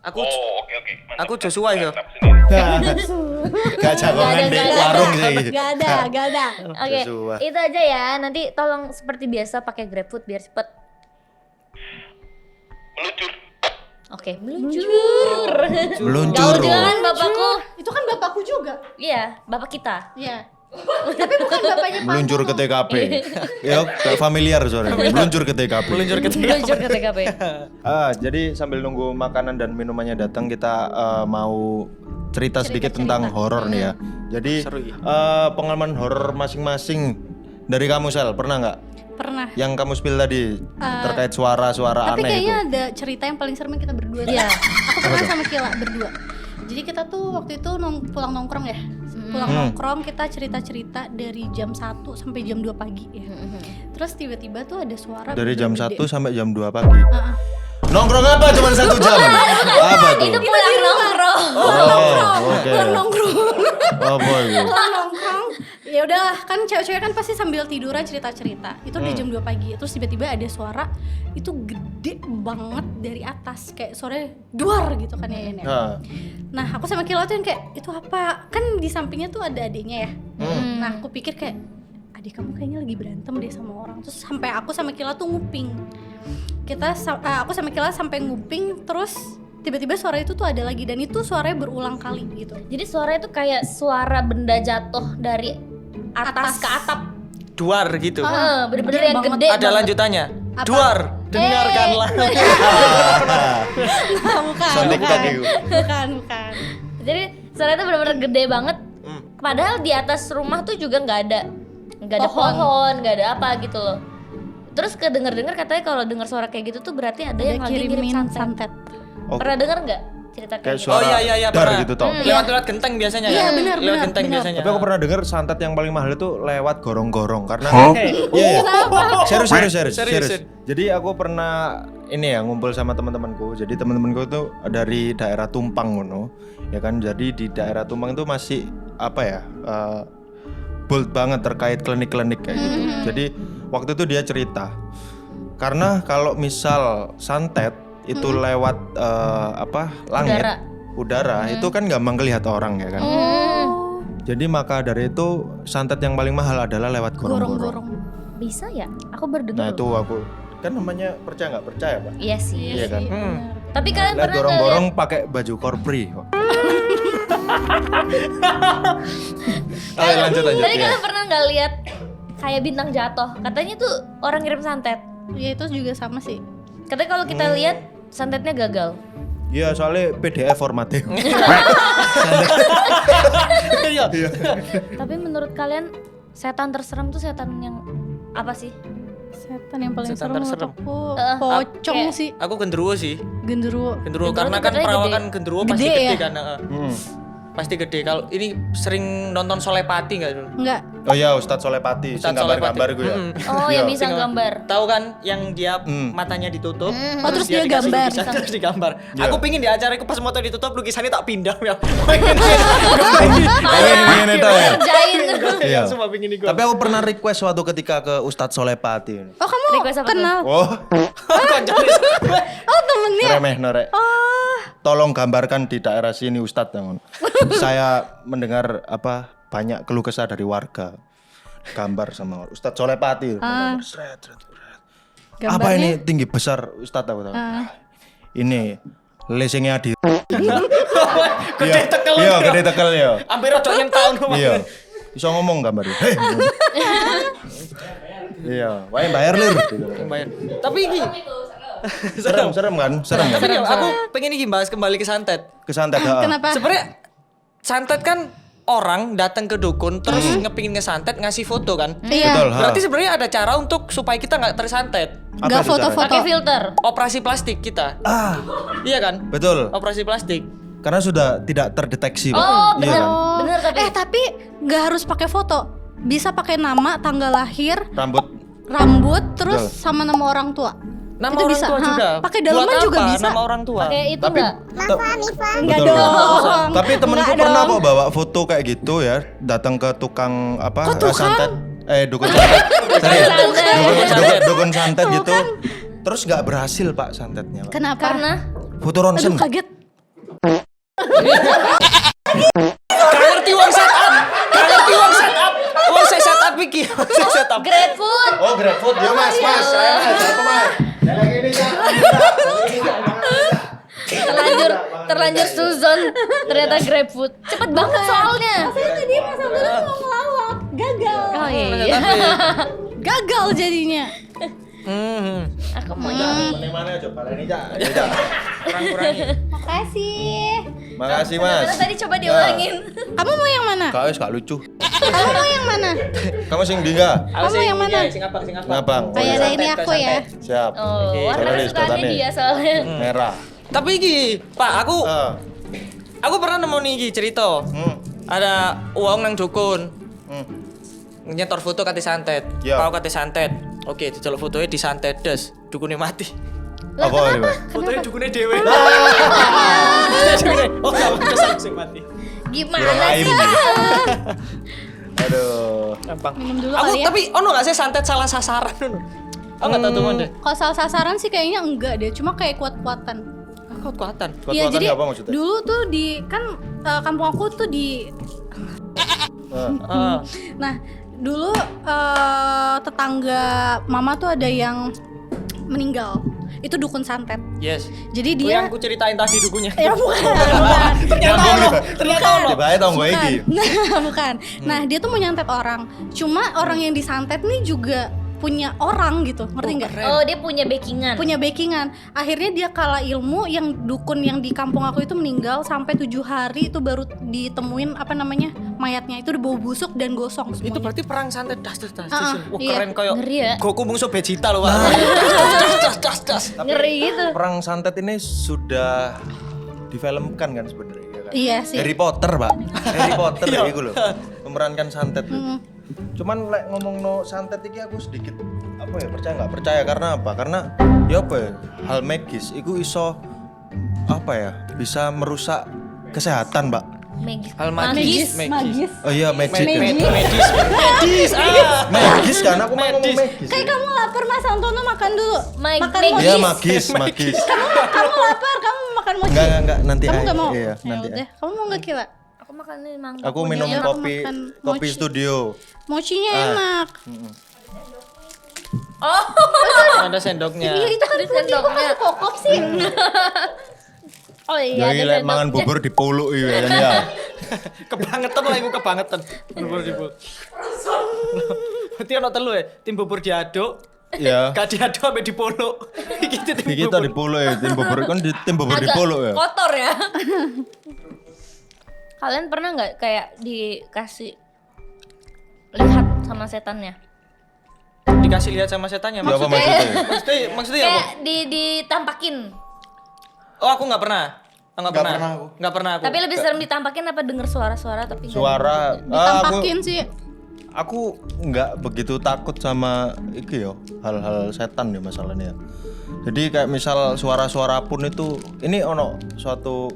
Speaker 5: aku
Speaker 2: Oh, oke. Mantap.
Speaker 5: aku Joshua itu.
Speaker 2: Tak pesenin.
Speaker 3: Gak jagongan di warung sih.
Speaker 4: Gak ada.
Speaker 1: Oke,
Speaker 3: Joshua.
Speaker 1: itu aja ya. Nanti tolong seperti biasa pakai GrabFood biar cepet. Oke, meluncur.
Speaker 3: Meluncur.
Speaker 1: Gaul juga kan bapakku.
Speaker 4: Itu kan bapakku juga.
Speaker 1: Iya, bapak kita.
Speaker 4: Iya. Tapi bukan bapaknya Pak.
Speaker 3: Meluncur ke TKP. Ya, kayak familiar soalnya. Meluncur ke TKP.
Speaker 5: Meluncur ke
Speaker 1: Meluncur ke TKP.
Speaker 3: Jadi sambil nunggu makanan dan minumannya datang, kita mau cerita sedikit tentang horor nih ya. Jadi
Speaker 5: Seru ya.
Speaker 3: pengalaman horor masing-masing dari kamu Sel, pernah nggak?
Speaker 4: Pernah.
Speaker 3: Yang kamu spill tadi terkait suara-suara
Speaker 4: Tapi
Speaker 3: aneh itu.
Speaker 4: kayaknya ada cerita yang paling serem yang kita berdua. Iya. Aku pernah sama Kila berdua. Jadi kita tuh waktu itu pulang nongkrong ya. Pulang nongkrong kita cerita-cerita dari jam 1 sampai jam 2 pagi ya. Terus tiba-tiba tuh ada suara
Speaker 3: Dari jam 1
Speaker 4: gede.
Speaker 3: sampai jam 2 pagi. Nongkrong apa cuma 1 jam? Apa tuh?
Speaker 1: Itu pulang nongkrong.
Speaker 3: Oke.
Speaker 4: Pulang nongkrong.
Speaker 3: Apa itu?
Speaker 4: Pulang nongkrong. Ya udahlah, kan cewek-cewek kan pasti sambil tiduran cerita-cerita. Itu udah jam 2 pagi. Terus tiba-tiba ada suara itu gede banget dari atas, kayak suaranya duar gitu kan ya. Nah, aku sama Kila tuh yang kayak itu apa? Kan di sampingnya tuh ada adiknya ya. Nah, aku pikir kayak adik kamu kayaknya lagi berantem deh sama orang. Terus sampai aku sama Kila tuh nguping. Aku sama Kila sampai nguping, terus tiba-tiba suara itu tuh ada lagi, dan itu suaranya berulang kali gitu.
Speaker 1: Jadi suaranya tuh kayak suara benda jatuh dari atas ke atap.
Speaker 5: Duar gitu.
Speaker 1: Bener-bener
Speaker 4: Gede
Speaker 1: yang
Speaker 4: banget.
Speaker 1: gede
Speaker 5: Ada
Speaker 1: banget.
Speaker 5: lanjutannya.
Speaker 4: Apa?
Speaker 5: Duar, dengarkanlah.
Speaker 4: Bukan.
Speaker 1: Jadi suaranya tuh bener-bener gede banget. Padahal di atas rumah tuh juga nggak ada pohon, nggak ada apa gitu loh. Terus kedenger-dengar katanya kalau dengar suara kayak gitu tuh berarti ada yang lagi ngirim santet.
Speaker 3: Oh.
Speaker 1: Pernah denger nggak cerita
Speaker 3: Kayak
Speaker 1: kayak gitu?
Speaker 3: suara
Speaker 5: iya,
Speaker 3: dar
Speaker 5: pernah.
Speaker 3: gitu toh.
Speaker 5: Lewat genteng biasanya
Speaker 4: Iya,
Speaker 5: ya.
Speaker 4: benar,
Speaker 5: Lewat
Speaker 4: benar,
Speaker 5: genteng
Speaker 4: benar.
Speaker 5: biasanya.
Speaker 3: Tapi aku pernah dengar santet yang paling mahal itu lewat gorong-gorong karena iya. Serius. Jadi aku pernah ini ya ngumpul sama teman-temanku. Jadi teman-temanku tuh dari daerah Tumpang ngono. Ya kan, jadi di daerah Tumpang itu masih apa ya? Bold banget terkait klinik-klinik kayak gitu. Jadi waktu itu dia cerita. Karena kalau misal santet itu lewat langit, udara itu kan gampang kelihatan orang ya kan. Jadi maka dari itu santet yang paling mahal adalah lewat gorong-gorong.
Speaker 1: Bisa ya? Aku baru
Speaker 3: Nah
Speaker 1: dengar.
Speaker 3: itu aku kan namanya percaya nggak percaya Pak?
Speaker 1: Iya sih.
Speaker 3: Iya kan.
Speaker 1: Tapi kalian
Speaker 3: Lihat
Speaker 1: pernah nggak
Speaker 3: gorong-gorong pakai baju korpri. Oke, lanjut.
Speaker 1: Tapi
Speaker 3: Ya.
Speaker 1: kalian pernah nggak lihat kayak bintang jatuh? Katanya tuh orang ngirim santet.
Speaker 4: Ya itu juga sama sih.
Speaker 1: Katanya kalau kita lihat santetnya gagal.
Speaker 3: Iya soalnya PDF formatnya.
Speaker 5: Iya.
Speaker 1: Tapi menurut kalian setan terserem tuh setan yang apa sih?
Speaker 4: Setan yang paling
Speaker 5: Setan
Speaker 4: serem menurut
Speaker 5: terserem.
Speaker 4: aku pocong
Speaker 1: kayak-
Speaker 4: sih.
Speaker 5: Aku genderuwo sih.
Speaker 4: Genderuwo.
Speaker 5: Genderuwo
Speaker 1: Genderuwo
Speaker 5: karena
Speaker 1: tuh
Speaker 5: kan
Speaker 1: katanya
Speaker 5: perawakan
Speaker 1: gede.
Speaker 5: genderuwo pasti
Speaker 4: Gede
Speaker 5: gede
Speaker 4: ya?
Speaker 5: kan. Pasti gede. Kalau ini sering nonton Solepati enggak dulu?
Speaker 4: Enggak.
Speaker 3: Oh iya Ustadz Solepati, sing gambar-gambar gue ya.
Speaker 1: Oh ya bisa gambar.
Speaker 5: Tahu kan yang dia matanya ditutup,
Speaker 4: Oh, terus dia
Speaker 5: dikasih
Speaker 4: gambar.
Speaker 5: lukisan, terus digambar.
Speaker 3: Iya.
Speaker 5: Aku pingin di acara aku pas moto ditutup lukisannya tak pindah ya.
Speaker 3: Pengen itu ya.
Speaker 1: Kerjain.
Speaker 3: Iya.
Speaker 5: Sumpah pingin nih
Speaker 3: Tapi aku pernah request suatu ketika ke Ustadz Solepati ini.
Speaker 4: Oh kamu
Speaker 1: Request apa
Speaker 4: kenal?
Speaker 3: Oh,
Speaker 4: Oh temennya.
Speaker 3: remeh norek. Tolong gambarkan di daerah sini Ustadz yang saya mendengar banyak keluh kesah dari warga. Gambar sama Ustadz Solepati. Sret. Apa
Speaker 4: Gambarnya?
Speaker 3: ini tinggi besar Ustadz aku tahu. Ini lesingnya di.
Speaker 5: Gede tekel.
Speaker 3: Iya, gede tekel ya.
Speaker 5: Hampir ojo tahun.
Speaker 3: Iya. Bisa ngomong gambar itu. Iya, wae bayar lir.
Speaker 5: Bayar. Tapi ini
Speaker 3: Serem kan? Serem kan?
Speaker 5: tapi aku pengen ini bahas kembali ke santet.
Speaker 3: Kesantet.
Speaker 4: Kenapa?
Speaker 5: Sebenarnya santet kan orang datang ke dukun terus ngepingin ngesantet ngasih foto kan.
Speaker 4: Iya.
Speaker 3: Betul.
Speaker 5: Berarti sebenarnya ada cara untuk supaya kita nggak tersantet.
Speaker 4: Enggak
Speaker 3: Apa itu
Speaker 4: foto-foto.
Speaker 1: Pakai filter.
Speaker 5: Operasi plastik kita. Iya kan?
Speaker 3: Betul.
Speaker 5: Operasi plastik.
Speaker 3: Karena sudah tidak terdeteksi. Pak.
Speaker 1: Oh
Speaker 3: Iya
Speaker 1: bener.
Speaker 3: kan?
Speaker 1: Bener tapi.
Speaker 4: Tapi nggak harus pakai foto. Bisa pakai nama, tanggal lahir,
Speaker 3: Rambut.
Speaker 4: terus
Speaker 3: Betul.
Speaker 4: sama nama orang tua.
Speaker 5: Nama
Speaker 4: Itu
Speaker 5: orang
Speaker 4: bisa,
Speaker 5: tua
Speaker 4: ha.
Speaker 5: juga.
Speaker 4: Pakai daleman
Speaker 5: Buat
Speaker 4: juga
Speaker 5: apa
Speaker 4: bisa.
Speaker 5: Nama orang tua.
Speaker 1: Pakai itu
Speaker 3: Tapi
Speaker 1: enggak?
Speaker 4: Enggak
Speaker 3: Betul.
Speaker 4: dong.
Speaker 3: Tapi temenku
Speaker 4: Enggak
Speaker 3: pernah
Speaker 4: dong.
Speaker 3: kok bawa foto kayak gitu ya, datang ke tukang
Speaker 4: Kok tukang?
Speaker 3: santet. Dukun santet. Serius.
Speaker 1: santet.
Speaker 3: Dukun santet gitu. Terus nggak berhasil Pak santetnya, Pak.
Speaker 4: Kenapa?
Speaker 1: Karena
Speaker 3: Foto ronsen.
Speaker 4: Aduh kaget.
Speaker 5: Gak ngerti uang setup. Gak ngerti uang setup. Uang saya setup iki. Saya setup.
Speaker 1: GrabFood.
Speaker 3: Oh, GrabFood. Yo Mas. Ayo Mas, apa Mas? Yang lagi ini ya.
Speaker 1: terlanjur suzon ternyata GrabFood. Cepet banget soalnya.
Speaker 4: Masalahnya tadi Mas Abdul mau ngelawak, gagal.
Speaker 1: Oh iya.
Speaker 4: Gagal jadinya.
Speaker 1: Aku mau
Speaker 3: Mana coba ini Cak.
Speaker 5: Kurang-kurangi.
Speaker 4: Makasih.
Speaker 3: Makasih Mas.
Speaker 1: Mana tadi coba diulangin.
Speaker 4: Kamu mau yang mana?
Speaker 3: Kau gak lucu.
Speaker 4: Kamu mau yang mana?
Speaker 3: Kamu sing di enggak?
Speaker 4: Kamu yang mana?
Speaker 5: Sing abang.
Speaker 3: Ngabang.
Speaker 4: Oh ya, ini aku ya.
Speaker 3: Siap.
Speaker 1: Oh, warna
Speaker 3: Tulis
Speaker 1: kesukaannya
Speaker 3: datanya.
Speaker 1: dia soalnya.
Speaker 3: Merah.
Speaker 5: Tapi iki, Pak,
Speaker 3: Ah.
Speaker 5: aku pernah nemu nih iki cerita. Ada uang nang dukun. Nyetor foto kate santet.
Speaker 3: Ya.
Speaker 5: Kau kate santet. Oke, diceluk fotonya disantet des. Dukune mati.
Speaker 3: Apa ini Mas?
Speaker 5: Fotonya dukune dhewe. Oh, gak langsung mati.
Speaker 1: Gimana
Speaker 3: Kirain.
Speaker 1: sih?
Speaker 3: Aduh.
Speaker 5: Gampang.
Speaker 4: Minum dulu
Speaker 5: Aku
Speaker 4: kali ya.
Speaker 5: tapi ono gak sih santet salah sasaran ngono? Aku enggak tahu tuh Monde.
Speaker 4: Kalau salah sasaran sih kayaknya enggak deh, cuma kayak kuat-kuatan.
Speaker 5: Kuat-kuatan.
Speaker 4: Iya, jadi
Speaker 3: apa maksudnya?
Speaker 4: dulu tuh di kan kampung aku tuh di
Speaker 5: Heeh.
Speaker 4: nah, dulu tetangga mama tuh ada yang meninggal. Itu dukun santet.
Speaker 5: Yes.
Speaker 4: Jadi
Speaker 5: Itu
Speaker 4: dia
Speaker 5: yang aku ceritain tadi dukunya.
Speaker 4: ya bukan.
Speaker 5: Ternyata ono.
Speaker 3: Tiba aja tau gue iki.
Speaker 4: Bukan. Nah, dia tuh mau nyantet orang. Cuma orang yang disantet nih juga punya orang gitu, ngerti nggak?
Speaker 1: Oh, dia punya backingan.
Speaker 4: Punya backingan. Akhirnya dia kalah ilmu, yang dukun yang di kampung aku itu meninggal sampai 7 hari itu baru ditemuin apa namanya mayatnya, itu udah bau busuk dan gosong semuanya.
Speaker 5: Itu berarti perang santet das.
Speaker 4: Ah,
Speaker 5: Wah,
Speaker 4: iya.
Speaker 5: keren koyo
Speaker 1: Ngeri ya?
Speaker 5: Goku bungsu Vegeta loh, Pak. Das.
Speaker 1: Ngeri gitu.
Speaker 3: Perang santet ini sudah difilmkan kan sebenarnya ya kan?
Speaker 4: Iya sih.
Speaker 3: Harry Potter, Pak. Harry Potter itu loh. Memerankan santet loh. Cuman lek ngomong no santet iki aku sedikit apa ya percaya nggak percaya karena apa? Karena ya apa ya hal magis itu iso apa ya bisa merusak kesehatan, Pak.
Speaker 5: Hal magis.
Speaker 3: Oh iya magic ya.
Speaker 5: Medis.
Speaker 3: Magis kan aku mau ngomong
Speaker 5: Medis.
Speaker 3: magis.
Speaker 4: Kayak kamu lapar Mas Antono, makan dulu. Makan
Speaker 1: Magis.
Speaker 3: Iya
Speaker 4: magis.
Speaker 3: magis.
Speaker 4: Kamu lapar, kamu makan mochi.
Speaker 3: Enggak nanti
Speaker 4: Kamu
Speaker 3: aja.
Speaker 4: nggak mau?
Speaker 3: Iya,
Speaker 4: Ya
Speaker 3: nanti.
Speaker 4: udah, kamu mau nggak Kila?
Speaker 1: Aku makan ini mangga.
Speaker 3: Aku minum
Speaker 4: Iya, aku
Speaker 3: kopi
Speaker 4: makan
Speaker 3: kopi
Speaker 4: mochi.
Speaker 3: studio.
Speaker 4: Mochinya enak.
Speaker 5: Ada sendoknya.
Speaker 4: Iya, itu kan
Speaker 1: Ada
Speaker 4: putih, kok
Speaker 1: sendoknya.
Speaker 4: pakai kokop sih?
Speaker 1: Oh iya,
Speaker 3: Jadi
Speaker 1: ada
Speaker 3: lek
Speaker 1: sendoknya.
Speaker 3: mangan bubur di puluk iya kan ya.
Speaker 5: Kebangetan lah iku kebangetan. Bubur dibul. Berarti ono telu ya, tim bubur diaduk,
Speaker 3: Iya.
Speaker 5: gak diaduk sampai dipolok. Iki tim
Speaker 3: Iki kita di puluk ya, tim bubur kan di tim bubur di
Speaker 1: Agak
Speaker 3: puluk ya.
Speaker 1: kotor ya. Kalian pernah nggak kayak dikasih lihat sama setannya?
Speaker 5: Dikasih lihat sama setannya.
Speaker 3: Ya apa maksudnya?
Speaker 5: Maksudnya apa?
Speaker 1: Kayak ditampakin.
Speaker 5: Oh, aku nggak pernah. Nggak pernah. Nggak pernah aku.
Speaker 1: Tapi lebih serem ditampakin apa denger suara-suara tapi nggak
Speaker 3: Suara
Speaker 4: Ditampakin sih.
Speaker 3: aku nggak begitu takut sama iki yo hal-hal setan ya masalahnya. Jadi kayak misal suara-suara pun itu ini ono suatu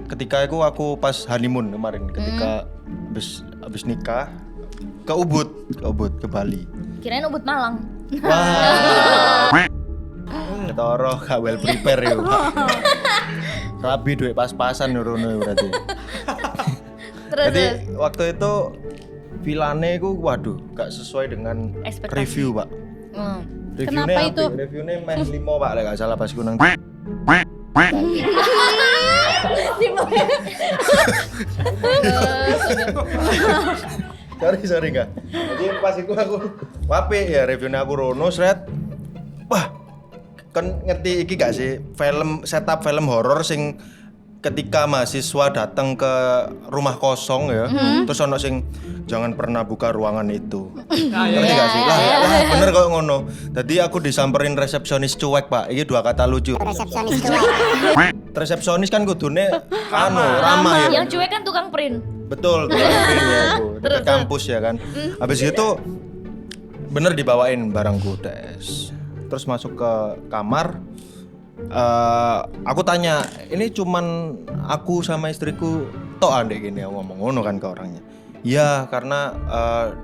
Speaker 3: ketika aku pas honeymoon kemarin ketika habis nikah ke Ubud ke Bali.
Speaker 1: kirain ubud Malang.
Speaker 3: Wah. Ketoro gak well prepare yo. Rabi duit pas-pasan nurono berarti.
Speaker 1: Terus
Speaker 3: Jadi waktu itu villane ku waduh gak sesuai dengan
Speaker 1: Ekspektasi.
Speaker 3: review, Pak. Reviewnya
Speaker 4: Kenapa itu?
Speaker 3: Reviewnya meh 5 Pak, lek gak salah pas ku nang. Sorry enggak. Jadi pas itu aku wape ya reviewnya aku rono sret. Wah, kan ngerti iki gak sih film setup film horor sing ketika mahasiswa datang ke rumah kosong ya, terus ono sing jangan pernah buka ruangan itu. Ngerti gak sih? Lah, bener kok ngono. Tadi aku disamperin resepsionis cuek, Pak. Iki dua kata lucu.
Speaker 8: Resepsionis cuek.
Speaker 3: Resepsionis kan kudune ramah ya.
Speaker 1: yang cuek kan tukang print.
Speaker 3: Betul, tukang print ya aku. Dekat kampus ya kan. Habis itu bener dibawain barangku tes. Terus masuk ke kamar. Aku tanya, ini cuman aku sama istriku tok andek gini aku ngomong ngono kan ke orangnya. Iya, karena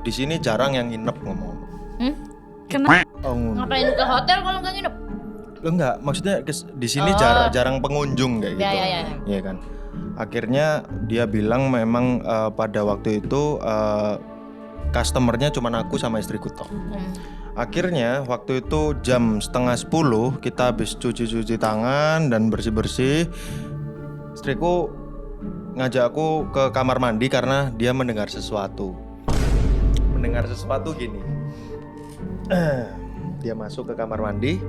Speaker 3: di sini jarang yang nginep ngomong.
Speaker 4: Kenapa?
Speaker 3: Oh, ngono.
Speaker 1: Ngapain ke hotel kalau nggak nginep?
Speaker 3: Lo enggak, maksudnya di sini jarang pengunjung kayak gitu.
Speaker 1: Ya.
Speaker 3: Iya kan. Akhirnya dia bilang memang pada waktu itu customernya cuma aku sama istriku tok. Akhirnya waktu itu jam 9:30 kita habis cuci tangan dan bersih-bersih. istriku ngajak aku ke kamar mandi karena dia mendengar sesuatu. Mendengar sesuatu gini. Dia masuk ke kamar mandi.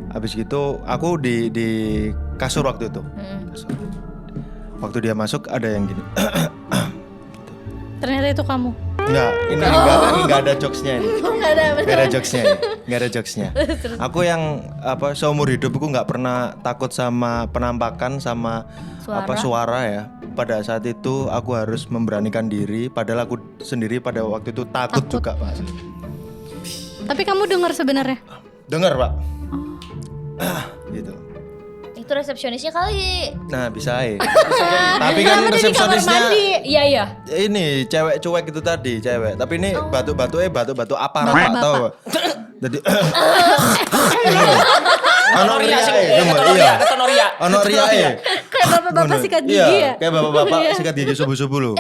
Speaker 3: Habis gitu aku di kasur waktu itu. Kasur. Waktu dia masuk ada yang gini.
Speaker 4: Ternyata itu kamu.
Speaker 3: Enggak, ini enggak ada jokesnya ini.
Speaker 4: Enggak ada.
Speaker 3: Gak ada jokesnya ya? Gak ada jokesnya. Aku yang seumur hidup aku nggak pernah takut sama penampakan sama suara ya. Pada saat itu aku harus memberanikan diri. Padahal aku sendiri pada waktu itu takut juga Pak.
Speaker 4: Tapi kamu dengar sebenarnya?
Speaker 3: Dengar Pak. Gitu.
Speaker 1: Itu resepsionisnya kali.
Speaker 3: Nah bisa ya. Tapi kan
Speaker 4: Kenapa dia di kamar
Speaker 3: resepsionisnya
Speaker 4: mandi?
Speaker 1: Iya.
Speaker 3: ini cewek cuek itu tadi cewek. Tapi ini batu-batu aparat Pak tahu Pak. Jadi ono ria iya. Ono ria
Speaker 4: Kayak bapak-bapak sikat gigi ya?
Speaker 3: Kayak bapak-bapak sikat gigi subuh-subuh loh.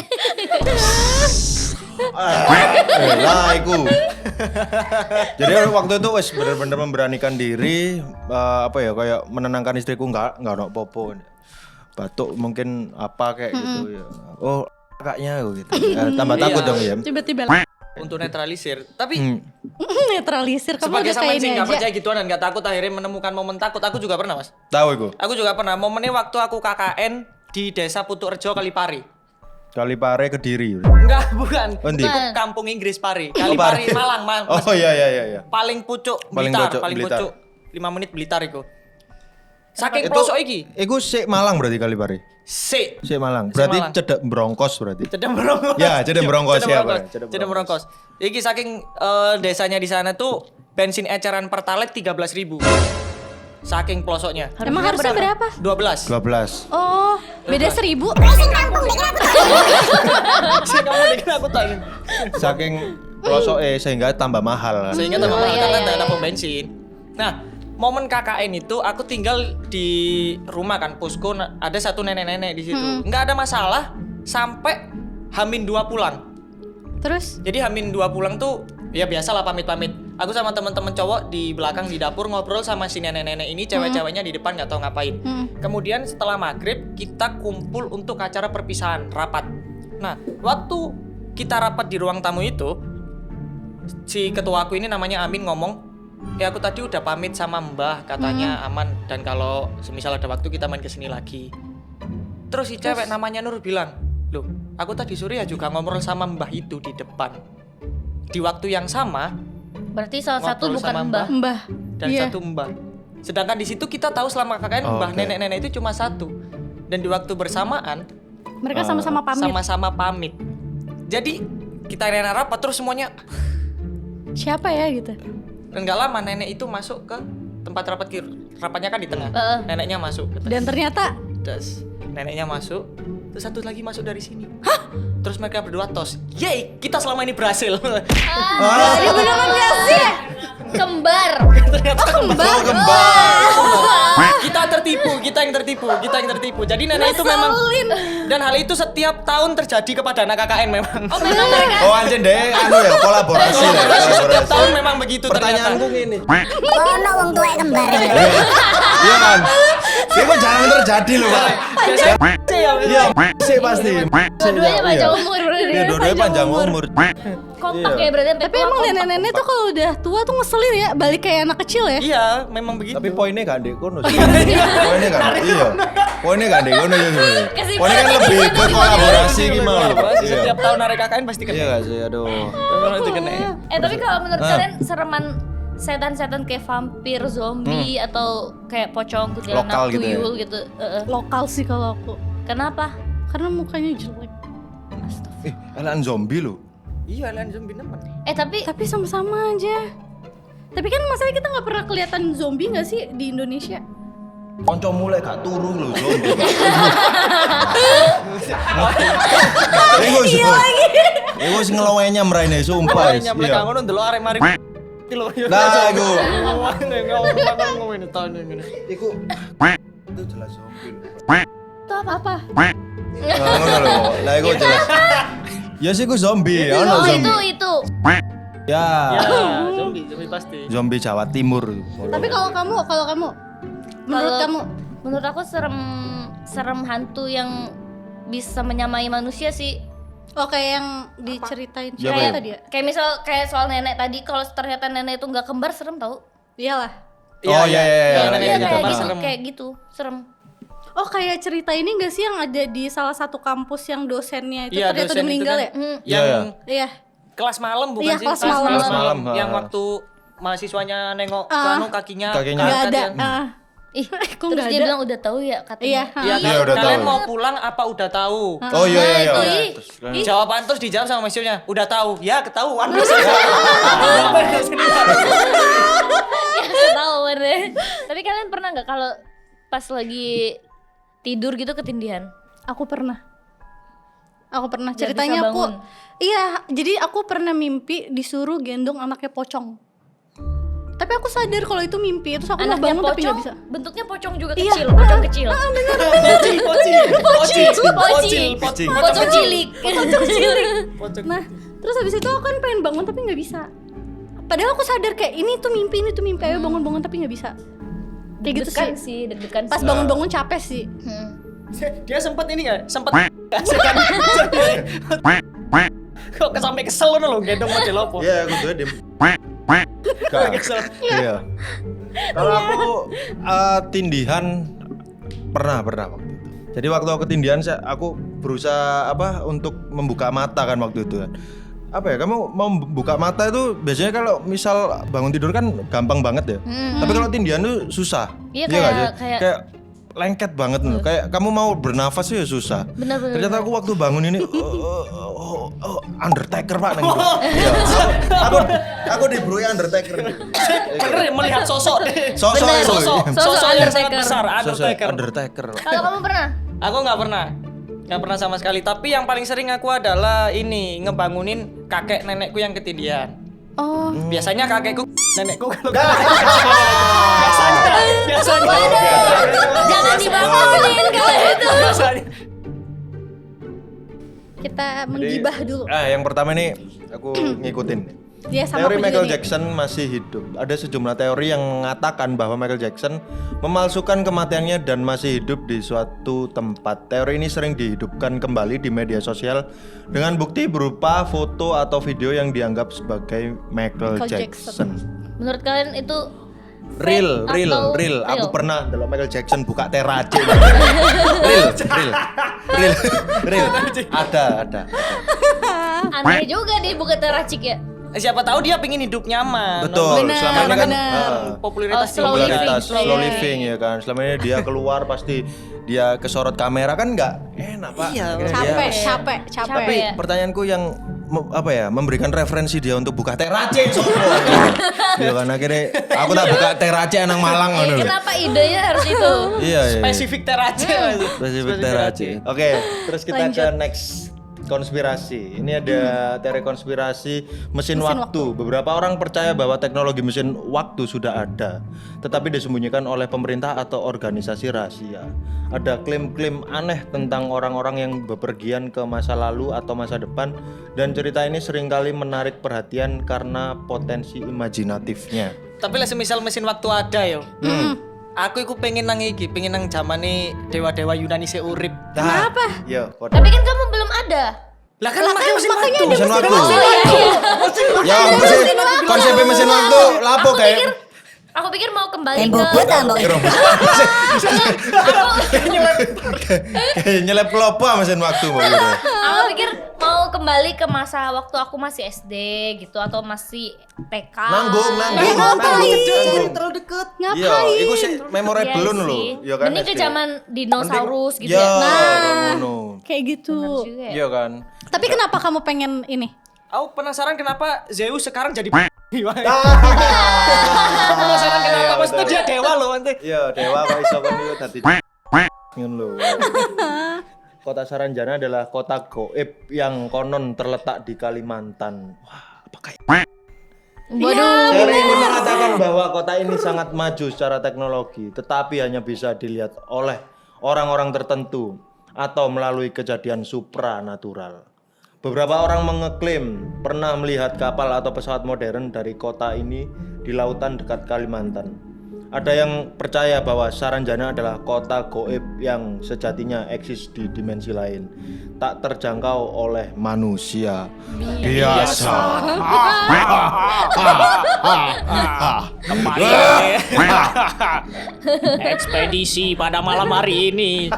Speaker 3: Lah iku. Jadi waktu itu wes bener-bener memberanikan diri kayak menenangkan istriku enggak ono popo. Batuk mungkin apa kayak gitu ya. Oh, kakaknya gitu. Tambah takut dong ya.
Speaker 4: Tiba-tiba
Speaker 5: Untuk netralisir. Tapi
Speaker 4: netralisir. Kamu
Speaker 5: sebagai
Speaker 4: udah
Speaker 5: sama
Speaker 4: kayak
Speaker 5: sih
Speaker 4: ini
Speaker 5: nggak
Speaker 4: aja.
Speaker 5: percaya gituan dan nggak takut akhirnya menemukan momen takut. Aku juga pernah mas.
Speaker 3: Tahu iku.
Speaker 5: Aku juga pernah momennya waktu aku KKN di desa Putukrejo Kalipari.
Speaker 3: Kalipare Kediri.
Speaker 5: Enggak, bukan.
Speaker 3: Endi?
Speaker 5: Itu kampung Inggris Pari. Kalipari Malang, Mas.
Speaker 3: Oh iya.
Speaker 5: Paling pucuk
Speaker 3: Paling
Speaker 5: Blitar,
Speaker 3: pucuk
Speaker 5: paling
Speaker 3: Blitar.
Speaker 5: pucuk. 5 menit Blitar iku. Saking
Speaker 3: Itu
Speaker 5: pelosok iki.
Speaker 3: Iku sik Malang berarti Kalipare.
Speaker 5: Sik.
Speaker 3: Sik Malang. Berarti
Speaker 5: Malang.
Speaker 3: cedek Brongkos berarti.
Speaker 5: Cedem Brongkos.
Speaker 3: Ya, Cedem Brongkos ya, Pak.
Speaker 5: Cedem Brongkos. Iki saking desanya di sana tuh bensin eceran Pertalite 13.000. Saking pelosoknya.
Speaker 4: Emang harusnya berapa?
Speaker 5: 12.
Speaker 3: 12.
Speaker 4: Oh, beda 1.000.
Speaker 5: Kamu dengar aku tahu.
Speaker 3: Saking pelosok sehingga tambah mahal.
Speaker 5: Sehingga tambah mahal karena
Speaker 1: iya.
Speaker 5: ada pom bensin. Nah, momen KKN itu aku tinggal di rumah kan, posko ada satu nenek-nenek di situ. Nggak ada masalah sampai H-2 pulang.
Speaker 4: Terus?
Speaker 5: Jadi H-2 pulang tuh ya biasalah pamit-pamit. Aku sama teman-teman cowok di belakang di dapur ngobrol sama si nenek-nenek ini, cewek-ceweknya di depan nggak tahu ngapain. Kemudian setelah maghrib kita kumpul untuk acara perpisahan rapat. Nah, waktu kita rapat di ruang tamu itu, si ketua aku ini namanya Amin ngomong, ya aku tadi udah pamit sama Mbah, katanya aman dan kalau semisal ada waktu kita main kesini lagi. Terus si cewek namanya Nur bilang, loh, aku tadi sore ya juga ngobrol sama Mbah itu di depan. Di waktu yang sama.
Speaker 1: Berarti salah satu
Speaker 5: Ngobrol
Speaker 1: bukan
Speaker 5: sama
Speaker 1: Mbah.
Speaker 4: Mbah.
Speaker 5: Dan
Speaker 4: Iya.
Speaker 5: satu Mbah. Sedangkan di situ kita tahu selama KKN Mbah nenek-nenek itu cuma satu. Dan di waktu bersamaan
Speaker 4: Mereka sama-sama pamit.
Speaker 5: sama-sama pamit. Jadi kita rena rapat terus semuanya.
Speaker 4: Siapa ya gitu?
Speaker 5: Dan gak lama nenek itu masuk ke tempat rapatnya kan di tengah. Neneknya masuk.
Speaker 4: Dan ternyata
Speaker 5: Terus neneknya masuk. Terus satu lagi masuk dari sini. Hah? Terus mereka berdua tos. Yeay, kita selama ini berhasil.
Speaker 4: Jadi beneran gak sih?
Speaker 1: Kembar.
Speaker 5: Ternyata kembar. Kita yang tertipu. Jadi nenek itu memang dan hal itu setiap tahun terjadi kepada anak KKN memang.
Speaker 1: Oh memang mereka.
Speaker 3: Oh anjir deh, kolaborasi.
Speaker 5: Setiap tahun memang begitu ternyata.
Speaker 3: Pertanyaanku gini.
Speaker 8: Ono wong tuwek kembar.
Speaker 3: Iya kan? Itu jarang terjadi loh, Pak. Iya, sih pasti.
Speaker 1: Dua-duanya panjang umur.
Speaker 3: Iya, dua-duanya panjang umur.
Speaker 1: Kompak ya berarti.
Speaker 4: Tapi emang nenek-nenek tuh kalau udah tua tuh ngeselin ya, balik kayak anak kecil ya.
Speaker 5: Iya, memang begitu.
Speaker 3: Tapi poinnya gak ndek kono sih. Poinnya gak ndek. Iya. Poinnya gak ndek kono ya sebenarnya. Poinnya kan lebih ke kolaborasi gimana loh, Pak. Iya.
Speaker 5: Setiap tahun hari KKN pasti kena.
Speaker 3: Iya gak sih? Aduh.
Speaker 5: Memang itu kena.
Speaker 1: Tapi kalau menurut kalian sereman setan-setan kayak vampir, zombie atau kayak pocong, kuntilanak,
Speaker 3: Lokal gitu ya?
Speaker 1: tuyul gitu.
Speaker 4: Lokal sih kalau aku.
Speaker 1: Kenapa?
Speaker 4: Karena mukanya jelek.
Speaker 3: Elan zombie loh.
Speaker 5: Iya, lain zombie teman.
Speaker 4: Tapi sama-sama aja. Tapi kan masalahnya kita nggak pernah kelihatan zombie nggak sih di Indonesia?
Speaker 3: Konco mulai gak turu loh zombie. Iku sing ngelowenya mraine sumpah.
Speaker 5: Iya, mereka ngono ndelok arek mari.
Speaker 3: Nah, iku.
Speaker 5: Ngomongin tahun ini.
Speaker 3: Iku itu jelas zombie.
Speaker 4: Itu apa?
Speaker 3: Ngono lho. Lah iku jelas. Ya sih iku zombie, ono
Speaker 1: Oh
Speaker 3: zombie.
Speaker 1: itu.
Speaker 3: Ya.
Speaker 5: Ya, zombie pasti.
Speaker 3: Zombie Jawa Timur.
Speaker 4: Tapi kalau kamu, menurut kamu?
Speaker 1: Menurut aku serem serem hantu yang bisa menyamai manusia sih.
Speaker 4: Oh kayak yang diceritain
Speaker 3: Ya,
Speaker 4: siapa
Speaker 3: Beb?
Speaker 4: tadi ya?
Speaker 1: Kayak misal kayak soal nenek tadi, kalau ternyata nenek itu nggak kembar serem tau?
Speaker 4: Iyalah.
Speaker 3: Oh, iya,
Speaker 5: Nenek
Speaker 1: Iya
Speaker 5: itu
Speaker 1: kayak
Speaker 5: pas
Speaker 1: gitu,
Speaker 5: serem.
Speaker 1: kayak gitu, serem.
Speaker 4: Oh kayak cerita ini gak sih yang ada di salah satu kampus yang dosennya itu
Speaker 5: Iya,
Speaker 4: ternyata
Speaker 5: dosen
Speaker 4: udah
Speaker 5: itu
Speaker 4: meninggal
Speaker 5: kan.
Speaker 4: ya?
Speaker 5: Yang
Speaker 3: Iya, iya.
Speaker 4: Iya.
Speaker 5: kelas malam bukan
Speaker 4: Iya,
Speaker 5: sih?
Speaker 4: kelas malam.
Speaker 3: Kelas malam,
Speaker 5: Yang
Speaker 3: ha.
Speaker 5: waktu mahasiswanya nengok kakinya
Speaker 3: Kakinya.
Speaker 4: Nggak
Speaker 5: angkat
Speaker 4: ada.
Speaker 5: ya.
Speaker 1: Ih,
Speaker 4: Kok
Speaker 1: terus
Speaker 4: nggak
Speaker 1: dia
Speaker 4: ada?
Speaker 1: bilang udah tahu ya katanya.
Speaker 4: Iya.
Speaker 5: Iya,
Speaker 3: Iya, udah
Speaker 5: kalian
Speaker 3: tahu.
Speaker 5: mau pulang apa udah tahu?
Speaker 3: Oh iya iya iya.
Speaker 1: Nah, itu, ih.
Speaker 3: Terus kan-
Speaker 5: Jawaban terus dijawab sama mahasiswanya, udah tahu. Ya ketahuan.
Speaker 1: Ketahuan deh. Tapi kalian pernah nggak kalau pas lagi tidur gitu ketindihan?
Speaker 4: Aku pernah.
Speaker 1: Nggak
Speaker 4: Ceritanya
Speaker 1: bisa
Speaker 4: aku
Speaker 1: bangun.
Speaker 4: iya, jadi aku pernah mimpi disuruh gendong anaknya pocong. Tapi aku sadar kalau itu mimpi, terus aku mau
Speaker 1: Anaknya
Speaker 4: bangun tapi
Speaker 1: pocong,
Speaker 4: nggak bisa.
Speaker 1: bentuknya pocong juga
Speaker 4: Iya.
Speaker 1: kecil, pocong kecil. Pocong cilik.
Speaker 4: Nah, terus habis itu aku kan pengen bangun tapi nggak bisa. Padahal aku sadar kayak ini tuh mimpi, ayo bangun-bangun tapi nggak bisa. Kayak gitu
Speaker 1: Deg-degan
Speaker 4: sih.
Speaker 1: sih, deg-degan
Speaker 4: Pas
Speaker 1: sih.
Speaker 4: bangun-bangun capek sih.
Speaker 5: Dia sempat ini nggak? Sempat kok sampai kesel loh gendong model opo.
Speaker 3: Iya, aku tuh dim.
Speaker 5: Kesel.
Speaker 3: Iya. Kalau aku tindihan pernah waktu itu. Jadi waktu aku ketindihan aku berusaha untuk membuka mata kan waktu itu kan. Apa ya, kamu mau buka mata itu biasanya kalau misal bangun tidur kan gampang banget ya. Tapi kalau tindihan tuh susah.
Speaker 1: Iya,
Speaker 3: nggak sih?
Speaker 1: kayak-
Speaker 3: kayak lengket banget loh. Kayak kamu mau bernafas ya susah.
Speaker 1: Benar.
Speaker 3: Ternyata aku waktu bangun ini Undertaker Pak neng itu. Iya, aku dibrui Undertaker.
Speaker 5: Bener ya melihat sosok.
Speaker 3: Sosok
Speaker 1: Bener,
Speaker 3: itu.
Speaker 5: Sosok yang sangat
Speaker 1: Undertaker.
Speaker 5: besar,
Speaker 3: Sosok
Speaker 5: Undertaker.
Speaker 3: Undertaker.
Speaker 1: Kalau kamu pernah?
Speaker 5: Aku nggak pernah sama sekali. Tapi yang paling sering aku adalah ini ngebangunin kakek nenekku yang ketindihan.
Speaker 4: Oh,
Speaker 5: Biasanya kakekku, nenekku kalau
Speaker 1: Jangan dibangunin kalau itu.
Speaker 5: biasanya.
Speaker 4: kita menggibah dulu.
Speaker 3: Yang pertama ini aku ngikutin.
Speaker 4: Dia sama
Speaker 3: Teori
Speaker 4: aku juga
Speaker 3: Michael
Speaker 4: nih.
Speaker 3: Jackson masih hidup. Ada sejumlah teori yang mengatakan bahwa Michael Jackson memalsukan kematiannya dan masih hidup di suatu tempat. Teori ini sering dihidupkan kembali di media sosial dengan bukti berupa foto atau video yang dianggap sebagai Michael Jackson.
Speaker 1: Menurut kalian itu
Speaker 3: Real.
Speaker 1: atau
Speaker 3: Aku
Speaker 1: real?
Speaker 3: pernah delok Michael Jackson buka terace. real. Ada.
Speaker 1: aneh juga deh bukan teracik ya.
Speaker 5: Siapa tahu dia pengen hidup nyaman.
Speaker 3: Betul.
Speaker 4: Benar,
Speaker 3: Selama ini kan
Speaker 4: benar.
Speaker 5: Popularitas
Speaker 1: Oh, slow
Speaker 5: tinggi.
Speaker 3: popularitas
Speaker 1: living.
Speaker 3: slow
Speaker 1: Iya,
Speaker 3: living ya kan. Selama ini dia keluar pasti dia kesorot kamera kan nggak enak Pak.
Speaker 5: Iya,
Speaker 3: Akhirnya dia-
Speaker 4: Capek.
Speaker 3: Tapi
Speaker 1: ya.
Speaker 3: pertanyaanku yang memberikan referensi dia untuk buka terace sopo. Ya kan akhirnya aku tak buka terace nang Malang ngono. lho.
Speaker 1: Kenapa idenya harus itu?
Speaker 3: Iya.
Speaker 5: Spesifik terace.
Speaker 3: Spesifik terace. Oke, terus kita ke next konspirasi. Ini ada teori konspirasi mesin waktu. Beberapa orang percaya bahwa teknologi mesin waktu sudah ada, tetapi disembunyikan oleh pemerintah atau organisasi rahasia. Ada klaim-klaim aneh tentang orang-orang yang bepergian ke masa lalu atau masa depan, dan cerita ini seringkali menarik perhatian karena potensi imajinatifnya.
Speaker 5: Tapi lah semisal mesin waktu ada yo. Aku iku pengen nang zamane dewa-dewa Yunani seurip.
Speaker 3: Kenapa? Yo,
Speaker 1: Tapi kan kamu belum ada.
Speaker 5: Lah kan makanya mesin waktu.
Speaker 3: mesin waktu.
Speaker 1: Oh iya.
Speaker 3: Ya, konsep mesin waktu lapo kayak
Speaker 1: Aku pikir mau kembali
Speaker 8: Tembok
Speaker 1: ke
Speaker 8: buta mbok.
Speaker 3: kayak nyelep kelopo mesin waktu Mbak Wira.
Speaker 1: Aku pikir mau kembali ke masa waktu aku masih SD gitu atau masih TK.
Speaker 3: Nanggung.
Speaker 5: Terlalu deket.
Speaker 3: Iya, iku sih memorable
Speaker 1: Iya
Speaker 3: lho.
Speaker 1: sih.
Speaker 3: Ya kan.
Speaker 1: Mending ke
Speaker 3: SD.
Speaker 1: zaman dinosaurus gitu
Speaker 3: Ya,
Speaker 1: ya.
Speaker 3: ngono.
Speaker 4: Kayak gitu.
Speaker 1: Juga ya.
Speaker 3: Iya kan.
Speaker 4: Tapi kenapa kamu pengen ini?
Speaker 5: Aku penasaran kenapa Zeus sekarang jadi
Speaker 3: Ah.
Speaker 5: penasaran kenapa
Speaker 3: Iya,
Speaker 5: maksudnya
Speaker 3: betul.
Speaker 5: dia dewa loh nanti.
Speaker 3: Iya, dewa kok iso kon iku dadi ngono lho. Kota Saranjana adalah kota goib yang konon terletak di Kalimantan. Wah, apa kayak
Speaker 1: Waduh.
Speaker 3: teori ini mengatakan bahwa kota ini sangat maju secara teknologi, tetapi hanya bisa dilihat oleh orang-orang tertentu atau melalui kejadian supranatural. Beberapa orang mengeklaim pernah melihat kapal atau pesawat modern dari kota ini di lautan dekat Kalimantan. Ada yang percaya bahwa Saranjana adalah kota goib yang sejatinya eksis di dimensi lain, tak terjangkau oleh manusia biasa.
Speaker 5: Kembali ekspedisi pada malam hari ini.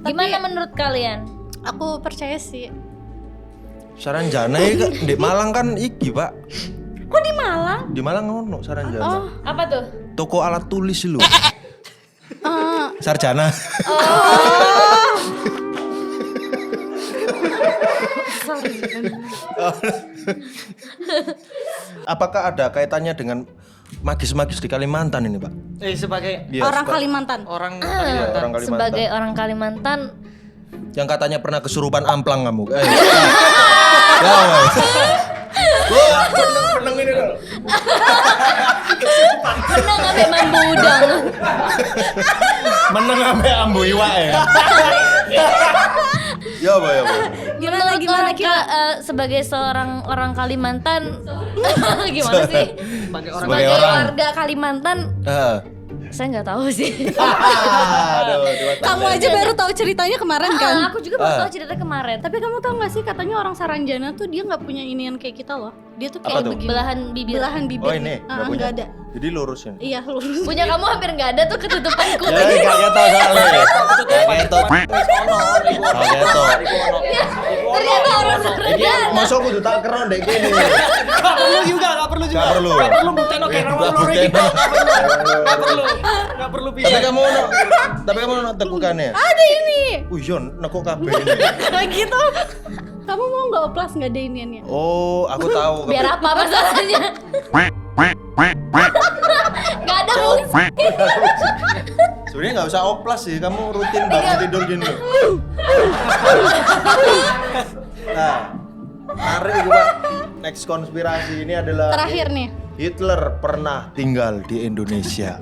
Speaker 1: Gimana menurut kalian?
Speaker 4: Aku percaya sih.
Speaker 3: Saranjana di Malang kan iki, Pak.
Speaker 4: Kok di Malang?
Speaker 3: Di Malang ono Saranjana.
Speaker 1: Apa tuh?
Speaker 3: Toko alat tulis lu. Sarjana. Apakah ada kaitannya dengan magis-magis di Kalimantan ini, Pak?
Speaker 5: Sebagai
Speaker 3: Iya,
Speaker 4: Orang Kalimantan.
Speaker 5: orang
Speaker 3: Iya,
Speaker 5: Kalimantan.
Speaker 3: orang Kalimantan.
Speaker 1: Sebagai orang Kalimantan,
Speaker 3: Yang katanya pernah kesurupan amplang kamu. Ya, wes. Meneng ini loh.
Speaker 1: pernah ngambil mambu udang.
Speaker 3: Meneng sampai ambu iwak ya. Ya, Pak, ya, Pak.
Speaker 1: Gimana sebagai seorang orang Kalimantan gimana sih?
Speaker 5: Sebagai orang
Speaker 3: Sebagai
Speaker 1: Sebagai
Speaker 3: orang.
Speaker 1: warga Kalimantan, saya nggak tahu sih.
Speaker 3: Aduh,
Speaker 4: Kamu aja baru tahu ceritanya kemarin kan?
Speaker 1: Aku juga baru tahu cerita kemarin.
Speaker 4: Tapi kamu tahu nggak sih katanya orang Saranjana tuh dia nggak punya inian kayak kita loh. Dia tuh
Speaker 3: Apa
Speaker 4: kayak
Speaker 3: tuh?
Speaker 4: begini.
Speaker 1: Belahan bibir.
Speaker 4: Belahan bibir.
Speaker 3: Oh, ini nggak punya.
Speaker 4: Nggak ada.
Speaker 3: Jadi lurusin.
Speaker 4: Iya lurus.
Speaker 1: Punya kamu hampir nggak ada tuh ketutupan
Speaker 3: Ya,
Speaker 1: kuping.
Speaker 3: gak ketok soalnya. Gak ketok. Gak ketok.
Speaker 1: Ternyata orang
Speaker 3: Iki mosok kudu tak keron dek kene.
Speaker 5: Gak perlu juga, gak perlu juga.
Speaker 3: Gak perlu.
Speaker 5: Gak perlu buktiin oke,
Speaker 3: Gak
Speaker 5: nomor loro
Speaker 3: buktiin.
Speaker 5: iki. Gak perlu. Gak perlu bisa.
Speaker 3: Tapi kamu ono tekukannya.
Speaker 4: Ada ini.
Speaker 3: Yon, nekuk kabeh ini.
Speaker 4: Kayak gitu. Kamu mau nggak oplas nggak ada iniannya?
Speaker 3: Oh, aku tahu.
Speaker 1: Biar apa masalahnya? Gak ada fungsi.
Speaker 3: Sebenarnya nggak usah oplas sih, kamu rutin bangun tidur gini. Nah, tarik itu, Pak. Next konspirasi ini adalah
Speaker 4: Terakhir nih.
Speaker 3: Hitler pernah tinggal di Indonesia.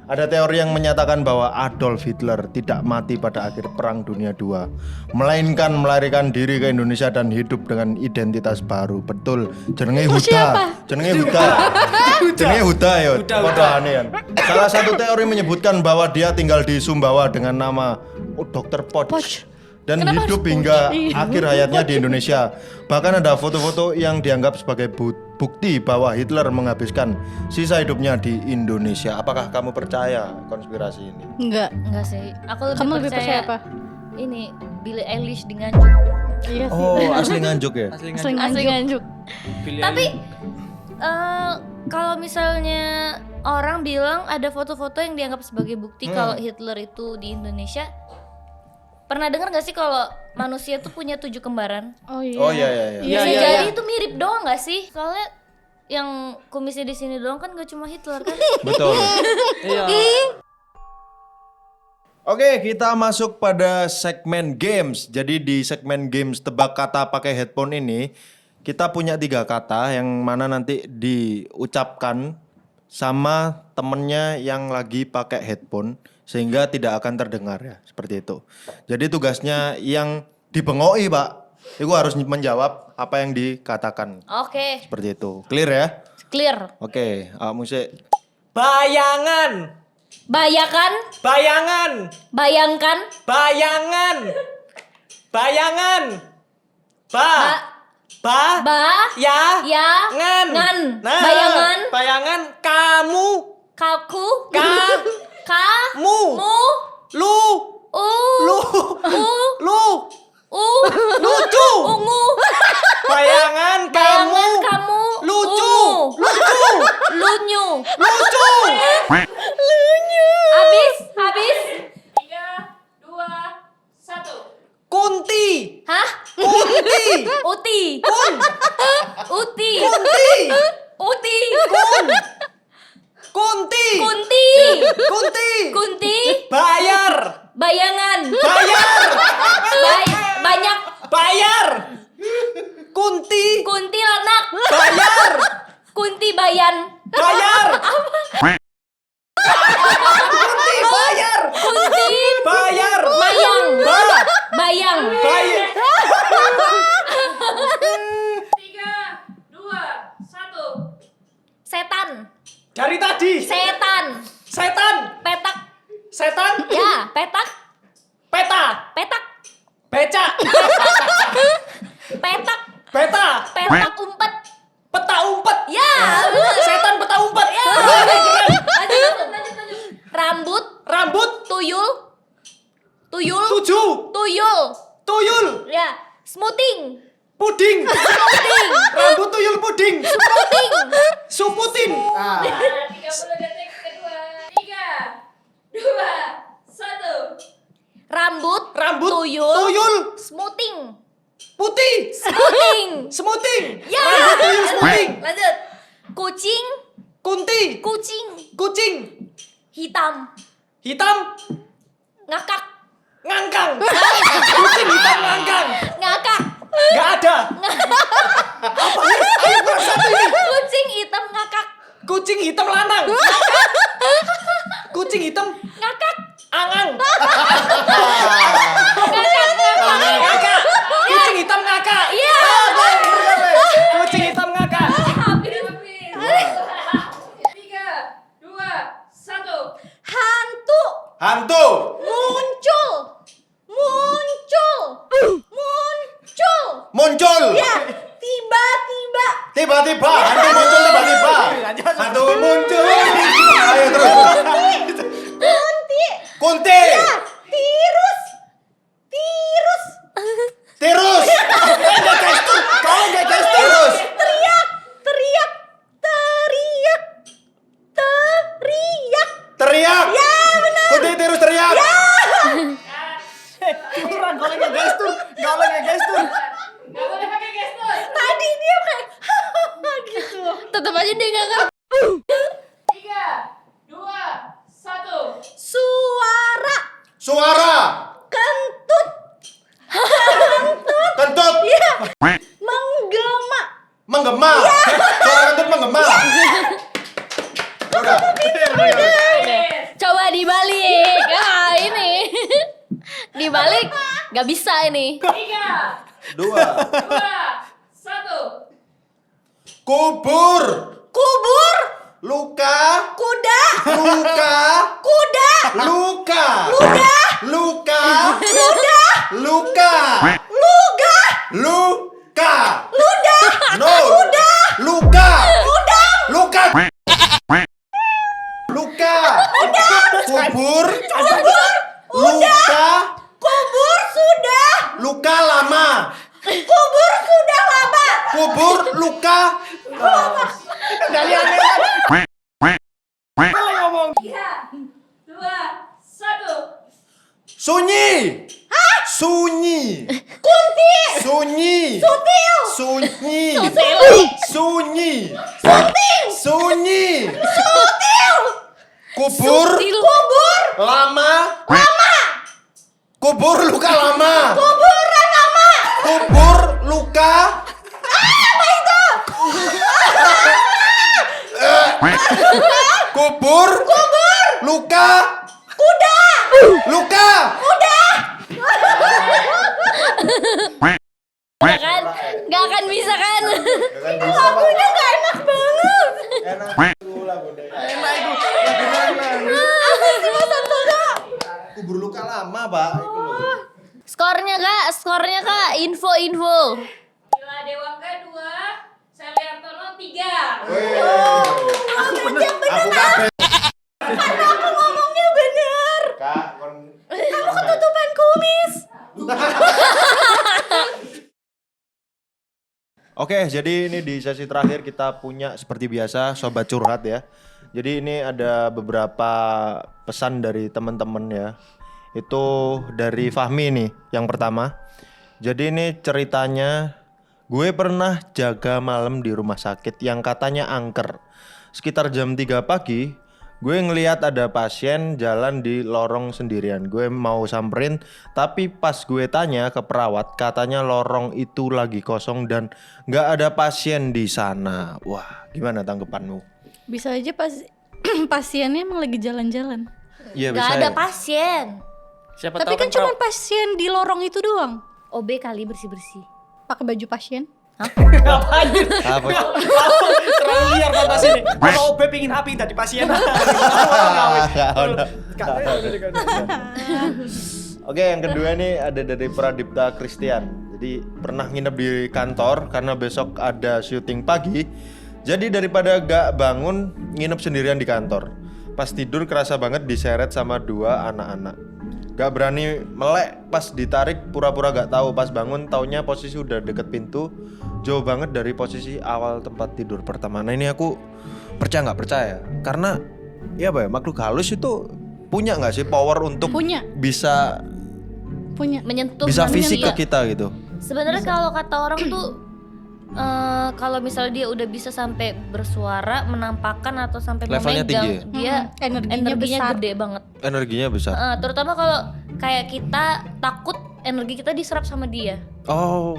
Speaker 3: Ada teori yang menyatakan bahwa Adolf Hitler tidak mati pada akhir Perang Dunia II, melainkan melarikan diri ke Indonesia dan hidup dengan identitas baru. Betul, jenenge Huda. Jenenge Huda. Jenenge Huda ya. Padahane kan. Salah satu teori menyebutkan bahwa dia tinggal di Sumbawa dengan nama Dr. Poch. Dan
Speaker 4: Kenapa
Speaker 3: hidup
Speaker 4: harus
Speaker 3: hingga
Speaker 4: Poch?
Speaker 3: akhir hayatnya di Indonesia. Bahkan ada foto-foto yang dianggap sebagai bukti bahwa Hitler menghabiskan sisa hidupnya di Indonesia. Apakah kamu percaya konspirasi ini?
Speaker 4: Enggak.
Speaker 1: Enggak sih. Aku lebih
Speaker 4: Kamu
Speaker 1: percaya,
Speaker 4: lebih percaya apa?
Speaker 1: Ini Billie Eilish di Nganjuk.
Speaker 4: Iya sih.
Speaker 3: Oh, asli Nganjuk ya?
Speaker 5: Asli
Speaker 4: Asli
Speaker 1: Asli
Speaker 4: Nganjuk.
Speaker 1: Nganjuk. Tapi kalau misalnya orang bilang ada foto-foto yang dianggap sebagai bukti kalau Hitler itu di Indonesia, pernah dengar gak sih kalau manusia tuh punya 7 kembaran?
Speaker 4: Oh iya.
Speaker 3: Oh iya.
Speaker 1: Bisa jadi itu mirip doang gak sih? Soalnya yang kumisnya di sini doang kan gak cuma Hitler kan?
Speaker 3: Betul.
Speaker 5: Iya.
Speaker 3: Oke, kita masuk pada segmen games. Jadi di segmen games tebak kata pakai headphone ini, kita punya 3 kata yang mana nanti diucapkan sama temennya yang lagi pakai headphone sehingga tidak akan terdengar ya, seperti itu. Jadi tugasnya yang dibengoki, Pak, itu harus menjawab apa yang dikatakan.
Speaker 1: Oke,
Speaker 3: Seperti itu. Clear ya?
Speaker 1: clear.
Speaker 3: Oke, musik.
Speaker 5: Bayangan.
Speaker 1: Bayakan,
Speaker 5: Bayangan.
Speaker 1: bayangkan,
Speaker 5: Bayangan. Bayangan. Ba. Ya.
Speaker 1: ya,
Speaker 5: Ngan. Nah,
Speaker 1: bayangan,
Speaker 5: Bayangan kamu.
Speaker 1: kaku,
Speaker 5: Kamu.
Speaker 1: mu,
Speaker 5: Lu.
Speaker 1: lu,
Speaker 5: Lu. Lucu.
Speaker 1: ungu,
Speaker 5: Bayangan kamu.
Speaker 1: kamu,
Speaker 5: Lucu.
Speaker 1: ungu,
Speaker 5: Lucu.
Speaker 1: lunyu,
Speaker 5: Lucu.
Speaker 1: habis,
Speaker 6: 3, 2, 1.
Speaker 5: Kunti.
Speaker 1: hah,
Speaker 5: Kunti.
Speaker 1: uti, uti,
Speaker 5: Kunti.
Speaker 1: uti,
Speaker 5: Kunti.
Speaker 1: kunti,
Speaker 5: Kunti.
Speaker 1: kunti,
Speaker 5: Bayar.
Speaker 1: bayangan,
Speaker 5: Bayar.
Speaker 1: banyak,
Speaker 5: Bayar. Kunti.
Speaker 1: kuntilanak,
Speaker 5: Bayar.
Speaker 1: kunti bayan,
Speaker 5: Bayar. Kunti. Bayar.
Speaker 1: kunti,
Speaker 5: Bayar.
Speaker 1: bayang,
Speaker 5: Ba-
Speaker 1: bayang,
Speaker 5: Bayar.
Speaker 6: 3, 2, 1.
Speaker 1: setan,
Speaker 5: Dari tadi.
Speaker 1: Setan.
Speaker 5: Setan.
Speaker 1: Petak.
Speaker 5: Setan.
Speaker 1: Ya, petak.
Speaker 5: Peta.
Speaker 1: Petak.
Speaker 5: Beca.
Speaker 1: Petak.
Speaker 5: Beta.
Speaker 1: Petak umpet.
Speaker 5: Peta umpet.
Speaker 1: Ya.
Speaker 5: Setan peta umpet.
Speaker 1: Ya. Lanjut. Rambut.
Speaker 5: Rambut.
Speaker 1: Tuyul. Tuyul.
Speaker 5: 7.
Speaker 1: Tuyul.
Speaker 5: Tuyul.
Speaker 1: Ya. Smoothing.
Speaker 5: Puding.
Speaker 1: Smoothing.
Speaker 5: Rambut tuyul puding.
Speaker 1: Smoothing.
Speaker 5: Suputin.
Speaker 6: 30 detik kedua. 3, 2, 1.
Speaker 1: Rambut.
Speaker 5: Rambut.
Speaker 1: Tuyul.
Speaker 5: Tuyul.
Speaker 1: Smoothing.
Speaker 5: Putih.
Speaker 1: Smoothing.
Speaker 5: Smoothing.
Speaker 1: Ya.
Speaker 5: Rambut tuyul smoothing.
Speaker 1: Lanjut. Kucing.
Speaker 5: Kunti.
Speaker 1: Kucing.
Speaker 5: Kucing.
Speaker 1: Hitam.
Speaker 5: Hitam.
Speaker 1: Ngakak.
Speaker 5: Ngangkang. Kucing hitam ngangkang.
Speaker 1: Ngakak.
Speaker 5: Gak ada. Apa? Ayo kurang satu ini.
Speaker 1: Kucing hitam ngakak.
Speaker 5: Kucing hitam lanang. Kucing hitam
Speaker 1: Ngakak.
Speaker 5: angang.
Speaker 1: Ngakak.
Speaker 5: Kucing hitam ngakak.
Speaker 1: Iya.
Speaker 5: Kucing hitam ngakak.
Speaker 6: Habis. 3, 2, 1.
Speaker 1: Hantu.
Speaker 3: Hantu.
Speaker 1: Muncul.
Speaker 3: Muncul.
Speaker 1: Ya. Tiba-tiba.
Speaker 3: Tiba-tiba. Hantu muncul tiba-tiba. Hantu muncul. Ayo terus.
Speaker 1: Kunti.
Speaker 3: Kunti.
Speaker 1: Tirus.
Speaker 3: Tirus.
Speaker 5: Kau gak guys
Speaker 3: Tirus.
Speaker 1: Teriak.
Speaker 3: Teriak.
Speaker 1: Ya, benar.
Speaker 3: Kunti tirus teriak.
Speaker 5: kurang kalau gak guys tuh. Kalau gak guys tuh.
Speaker 6: Gak boleh pakai gestur.
Speaker 1: Tadi dia kayak gitu. Tetap aja dia nggak ngerti.
Speaker 6: 3, 2, 1.
Speaker 1: Suara.
Speaker 3: Suara.
Speaker 1: Kentut.
Speaker 3: Kentut.
Speaker 1: Iya. Menggema.
Speaker 3: Menggema. Suara kentut menggema. Udah.
Speaker 1: Coba dibalik. Ah, ini. Dibalik nggak bisa ini.
Speaker 6: 3,
Speaker 3: 2.
Speaker 6: 2, 1.
Speaker 3: Kubur.
Speaker 1: Kubur.
Speaker 3: Luka.
Speaker 1: Kuda.
Speaker 3: Luka.
Speaker 1: Kuda.
Speaker 3: Luka.
Speaker 1: Luda.
Speaker 3: Luka.
Speaker 1: Luda.
Speaker 3: Luka.
Speaker 1: Luga.
Speaker 3: Luka.
Speaker 1: Luda.
Speaker 3: No. Luka.
Speaker 1: Luda.
Speaker 3: Luka. Luka. Kubur. Luka.
Speaker 1: Kubur sudah.
Speaker 3: Luka lama.
Speaker 1: Kubur sudah lama.
Speaker 3: Kubur luka.
Speaker 5: Dari aneh.
Speaker 6: 3, 2, 1.
Speaker 3: Sunyi. Sunyi.
Speaker 1: Kunti.
Speaker 3: Sunyi.
Speaker 1: Sutil.
Speaker 3: Sunyi.
Speaker 1: Sutil.
Speaker 3: Sunyi.
Speaker 1: Sutil.
Speaker 3: Sunyi.
Speaker 1: Sutil.
Speaker 3: Kubur
Speaker 1: Kubur.
Speaker 3: lama. Kubur luka lama.
Speaker 1: Kuburan lama.
Speaker 3: Kubur luka. Kubur. Luka.
Speaker 1: Kuda.
Speaker 3: Luka.
Speaker 1: Gak akan bisa kan? Lagunya gak enak banget.
Speaker 3: Kubur luka lama, Pak.
Speaker 1: Skornya kak, info.
Speaker 6: Gila Dewangga 2, Seliartono 3.
Speaker 3: Aku kabeh.
Speaker 1: Karena aku ngomongnya bener.
Speaker 3: Kak,
Speaker 1: Kamu ketutupan kumis.
Speaker 3: Oke, jadi ini di sesi terakhir kita punya seperti biasa sobat curhat ya. Jadi ini ada beberapa pesan dari teman-teman ya. Itu dari Fahmi nih yang pertama. Jadi ini ceritanya, gue pernah jaga malam di rumah sakit yang katanya angker. Sekitar jam 3 pagi, gue ngelihat ada pasien jalan di lorong sendirian. Gue mau samperin, tapi pas gue tanya ke perawat, katanya lorong itu lagi kosong dan gak ada pasien di sana. Wah, gimana tanggapanmu?
Speaker 4: Bisa aja pasiennya emang lagi jalan-jalan.
Speaker 3: Iya,
Speaker 1: Gak ada pasien.
Speaker 5: Siapa
Speaker 4: Tapi
Speaker 5: tahu
Speaker 4: kan cuma pasien di lorong itu doang.
Speaker 1: OB kali bersih-bersih.
Speaker 4: Pakai baju pasien.
Speaker 5: Ngapain?
Speaker 3: Apa?
Speaker 5: Terlalu liar fantasi ini. Kalau OB pingin api tadi pasien.
Speaker 3: Oke, yang kedua nih ada dari Pradipta Christian. Jadi pernah nginep di kantor karena besok ada syuting pagi. Jadi daripada gak bangun, nginep sendirian di kantor. Pas tidur kerasa banget diseret sama 2 anak-anak. Gak berani melek, pas ditarik pura-pura gak tahu. Pas bangun taunya posisi udah deket pintu, jauh banget dari posisi awal tempat tidur pertama. Nah ini aku percaya nggak percaya, karena ya apa ya, makhluk halus itu punya nggak sih power untuk bisa
Speaker 1: menyentuh
Speaker 3: bisa
Speaker 1: manusia.
Speaker 3: fisik ke kita gitu.
Speaker 1: Sebenarnya kalau kata orang tuh kalau misalnya dia udah bisa sampai bersuara, menampakkan atau sampai
Speaker 3: Levelnya
Speaker 1: memegang,
Speaker 3: tinggi ya?
Speaker 1: dia
Speaker 4: Energinya besar.
Speaker 1: gede banget.
Speaker 3: Energinya besar.
Speaker 1: Terutama kalau kayak kita takut, energi kita diserap sama dia.
Speaker 3: Oh.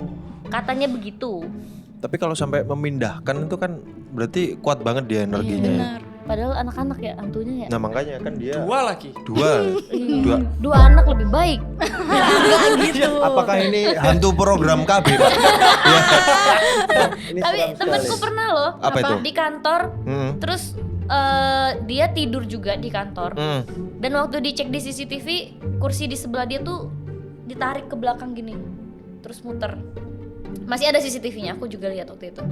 Speaker 1: Katanya begitu.
Speaker 3: Tapi kalau sampai memindahkan itu kan berarti kuat banget dia energinya.
Speaker 1: Iya, benar. Padahal anak-anak ya hantunya ya.
Speaker 3: Nah makanya kan dia
Speaker 5: 2 lagi.
Speaker 3: 2.
Speaker 1: 2 anak lebih baik.
Speaker 4: gitu.
Speaker 3: Apakah ini hantu program KB, Pak? Ya. Ini
Speaker 1: Tapi
Speaker 3: seram
Speaker 1: temenku
Speaker 3: sekali.
Speaker 1: pernah loh
Speaker 3: Apa itu?
Speaker 1: di kantor, terus dia tidur juga di kantor. Dan waktu dicek di CCTV, kursi di sebelah dia tuh ditarik ke belakang gini, terus muter. Masih ada CCTV-nya, aku juga lihat waktu itu.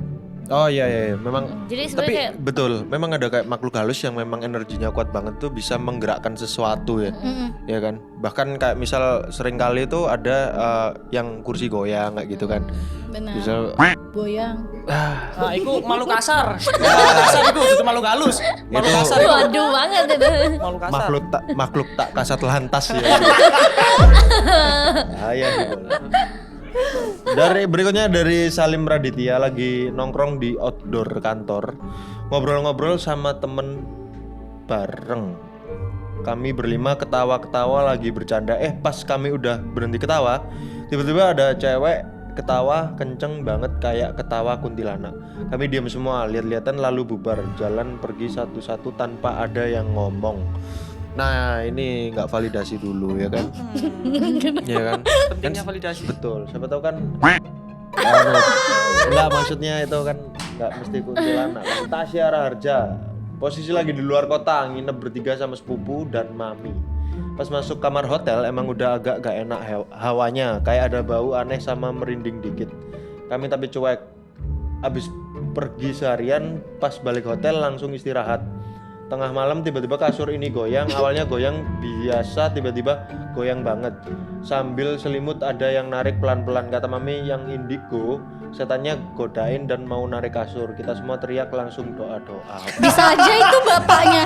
Speaker 3: Oh iya, memang.
Speaker 1: Jadi
Speaker 3: Tapi
Speaker 1: sebenarnya kayak
Speaker 3: betul, memang ada kayak makhluk halus yang memang energinya kuat banget tuh bisa menggerakkan sesuatu ya, ya kan. Bahkan kayak misal seringkali tuh ada yang kursi goyang kayak gitu kan.
Speaker 4: Benar.
Speaker 3: Bisa
Speaker 4: Goyang.
Speaker 5: Nah, itu malu kasar. Malu kasar itu makhluk halus. Malu
Speaker 3: Itu-
Speaker 5: kasar itu.
Speaker 1: waduh banget itu.
Speaker 5: Malu kasar.
Speaker 3: makhluk tak kasat lantas ya. Ayah gitu. Dari berikutnya dari Salim Raditya, lagi nongkrong di outdoor kantor, ngobrol-ngobrol sama temen bareng. Kami berlima ketawa-ketawa lagi bercanda. Pas kami udah berhenti ketawa, tiba-tiba ada cewek ketawa kenceng banget kayak ketawa kuntilanak. Kami diam semua, lihat-lihatan lalu bubar, jalan pergi satu-satu tanpa ada yang ngomong. Nah ini nggak validasi dulu ya kan? Ya kan?
Speaker 5: Pentingnya validasi.
Speaker 3: Betul. Siapa tahu kan? Enggak, maksudnya itu kan nggak mesti kuntilanak. Tasya Raharja, posisi lagi di luar kota, nginep bertiga sama sepupu dan mami. Pas masuk kamar hotel emang udah agak gak enak hawanya, kayak ada bau aneh sama merinding dikit. Kami tapi cuek. Abis pergi seharian, pas balik hotel langsung istirahat. Tengah malam tiba-tiba kasur ini goyang. Awalnya goyang biasa, tiba-tiba goyang banget. Sambil selimut ada yang narik pelan-pelan. Kata mami yang indigo, setannya godain dan mau narik kasur. Kita semua teriak langsung doa-doa.
Speaker 4: Bisa aja itu bapaknya.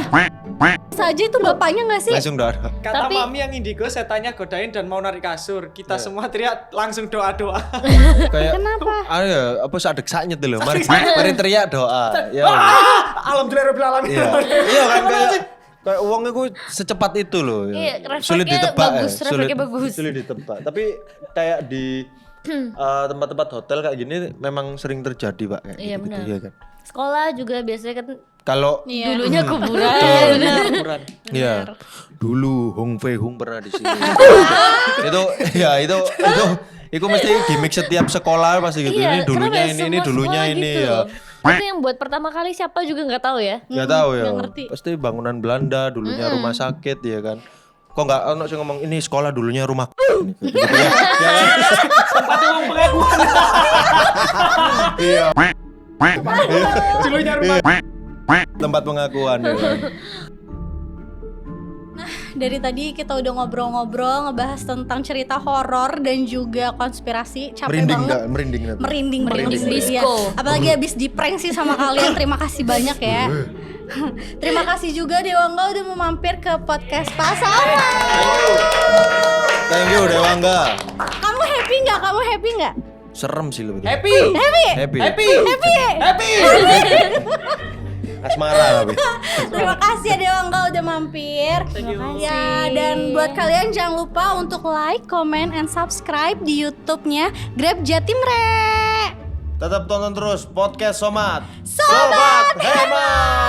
Speaker 4: Bisa aja itu bapaknya nggak sih?
Speaker 3: Langsung doa.
Speaker 5: Kata
Speaker 1: Tapi-
Speaker 5: mami yang indigo setannya godain dan mau narik kasur. Kita semua teriak langsung doa-doa.
Speaker 3: Kayak
Speaker 4: Kenapa?
Speaker 3: apa sadek saknya tuh loh. Mari teriak doa. Ya.
Speaker 5: Alhamdulillah rabbil alamin.
Speaker 3: Iya kan kayak uangnya gue secepat itu loh.
Speaker 1: Iya, refleksnya
Speaker 3: sulit ditebak
Speaker 1: bagus,
Speaker 3: ya.
Speaker 1: refleksnya bagus.
Speaker 3: Sulit ditebak. Tapi kayak di tempat-tempat hotel kayak gini memang sering terjadi Pak kayak
Speaker 1: Iya,
Speaker 3: gitu,
Speaker 1: benar.
Speaker 3: iya kan.
Speaker 1: Sekolah juga biasanya kan
Speaker 3: Kalau
Speaker 1: dulunya kuburan.
Speaker 5: Kuburan.
Speaker 3: iya dulu Hong Fei Hung pernah di sini. itu mesti gimmick setiap sekolah pasti gitu.
Speaker 1: Iya,
Speaker 3: Ini dulunya
Speaker 1: kenapa
Speaker 3: ini
Speaker 1: semua
Speaker 3: dulunya
Speaker 1: sekolah
Speaker 3: ini
Speaker 1: gitu?
Speaker 3: ya.
Speaker 1: Itu yang buat pertama kali siapa juga nggak tahu ya.
Speaker 3: Nggak tahu ya.
Speaker 4: nggak ngerti.
Speaker 3: Pasti bangunan Belanda dulunya rumah sakit ya kan. Kok nggak ono sih ngomong ini sekolah dulunya rumah gitu ya.
Speaker 5: Tempat uang pengakuan.
Speaker 3: Iya.
Speaker 5: Dulunya rumah.
Speaker 3: Tempat pengakuan ya kan.
Speaker 4: Dari tadi kita udah ngobrol-ngobrol, ngebahas tentang cerita horor dan juga konspirasi. Capek
Speaker 3: Merinding
Speaker 4: banget.
Speaker 3: nggak? Merinding nggak?
Speaker 4: Merinding
Speaker 1: Merinding
Speaker 4: Iya.
Speaker 1: disco.
Speaker 4: Apalagi habis di prank sih sama kalian. Terima kasih banyak ya. Terima kasih juga Dewangga udah mau mampir ke podcast Pasaman.
Speaker 3: Thank you Dewangga.
Speaker 4: Kamu happy nggak? Kamu happy nggak?
Speaker 3: Serem sih lu.
Speaker 5: Happy.
Speaker 3: Happy.
Speaker 5: Happy. Happy.
Speaker 3: Asmara tapi.
Speaker 4: Terima kasih ya Dewangga udah mampir. Ya, dan buat kalian jangan lupa untuk like, comment, and subscribe di YouTube-nya Grab Jatimre.
Speaker 3: Tetap tonton terus podcast Somat.
Speaker 4: Sobat
Speaker 3: Hemat.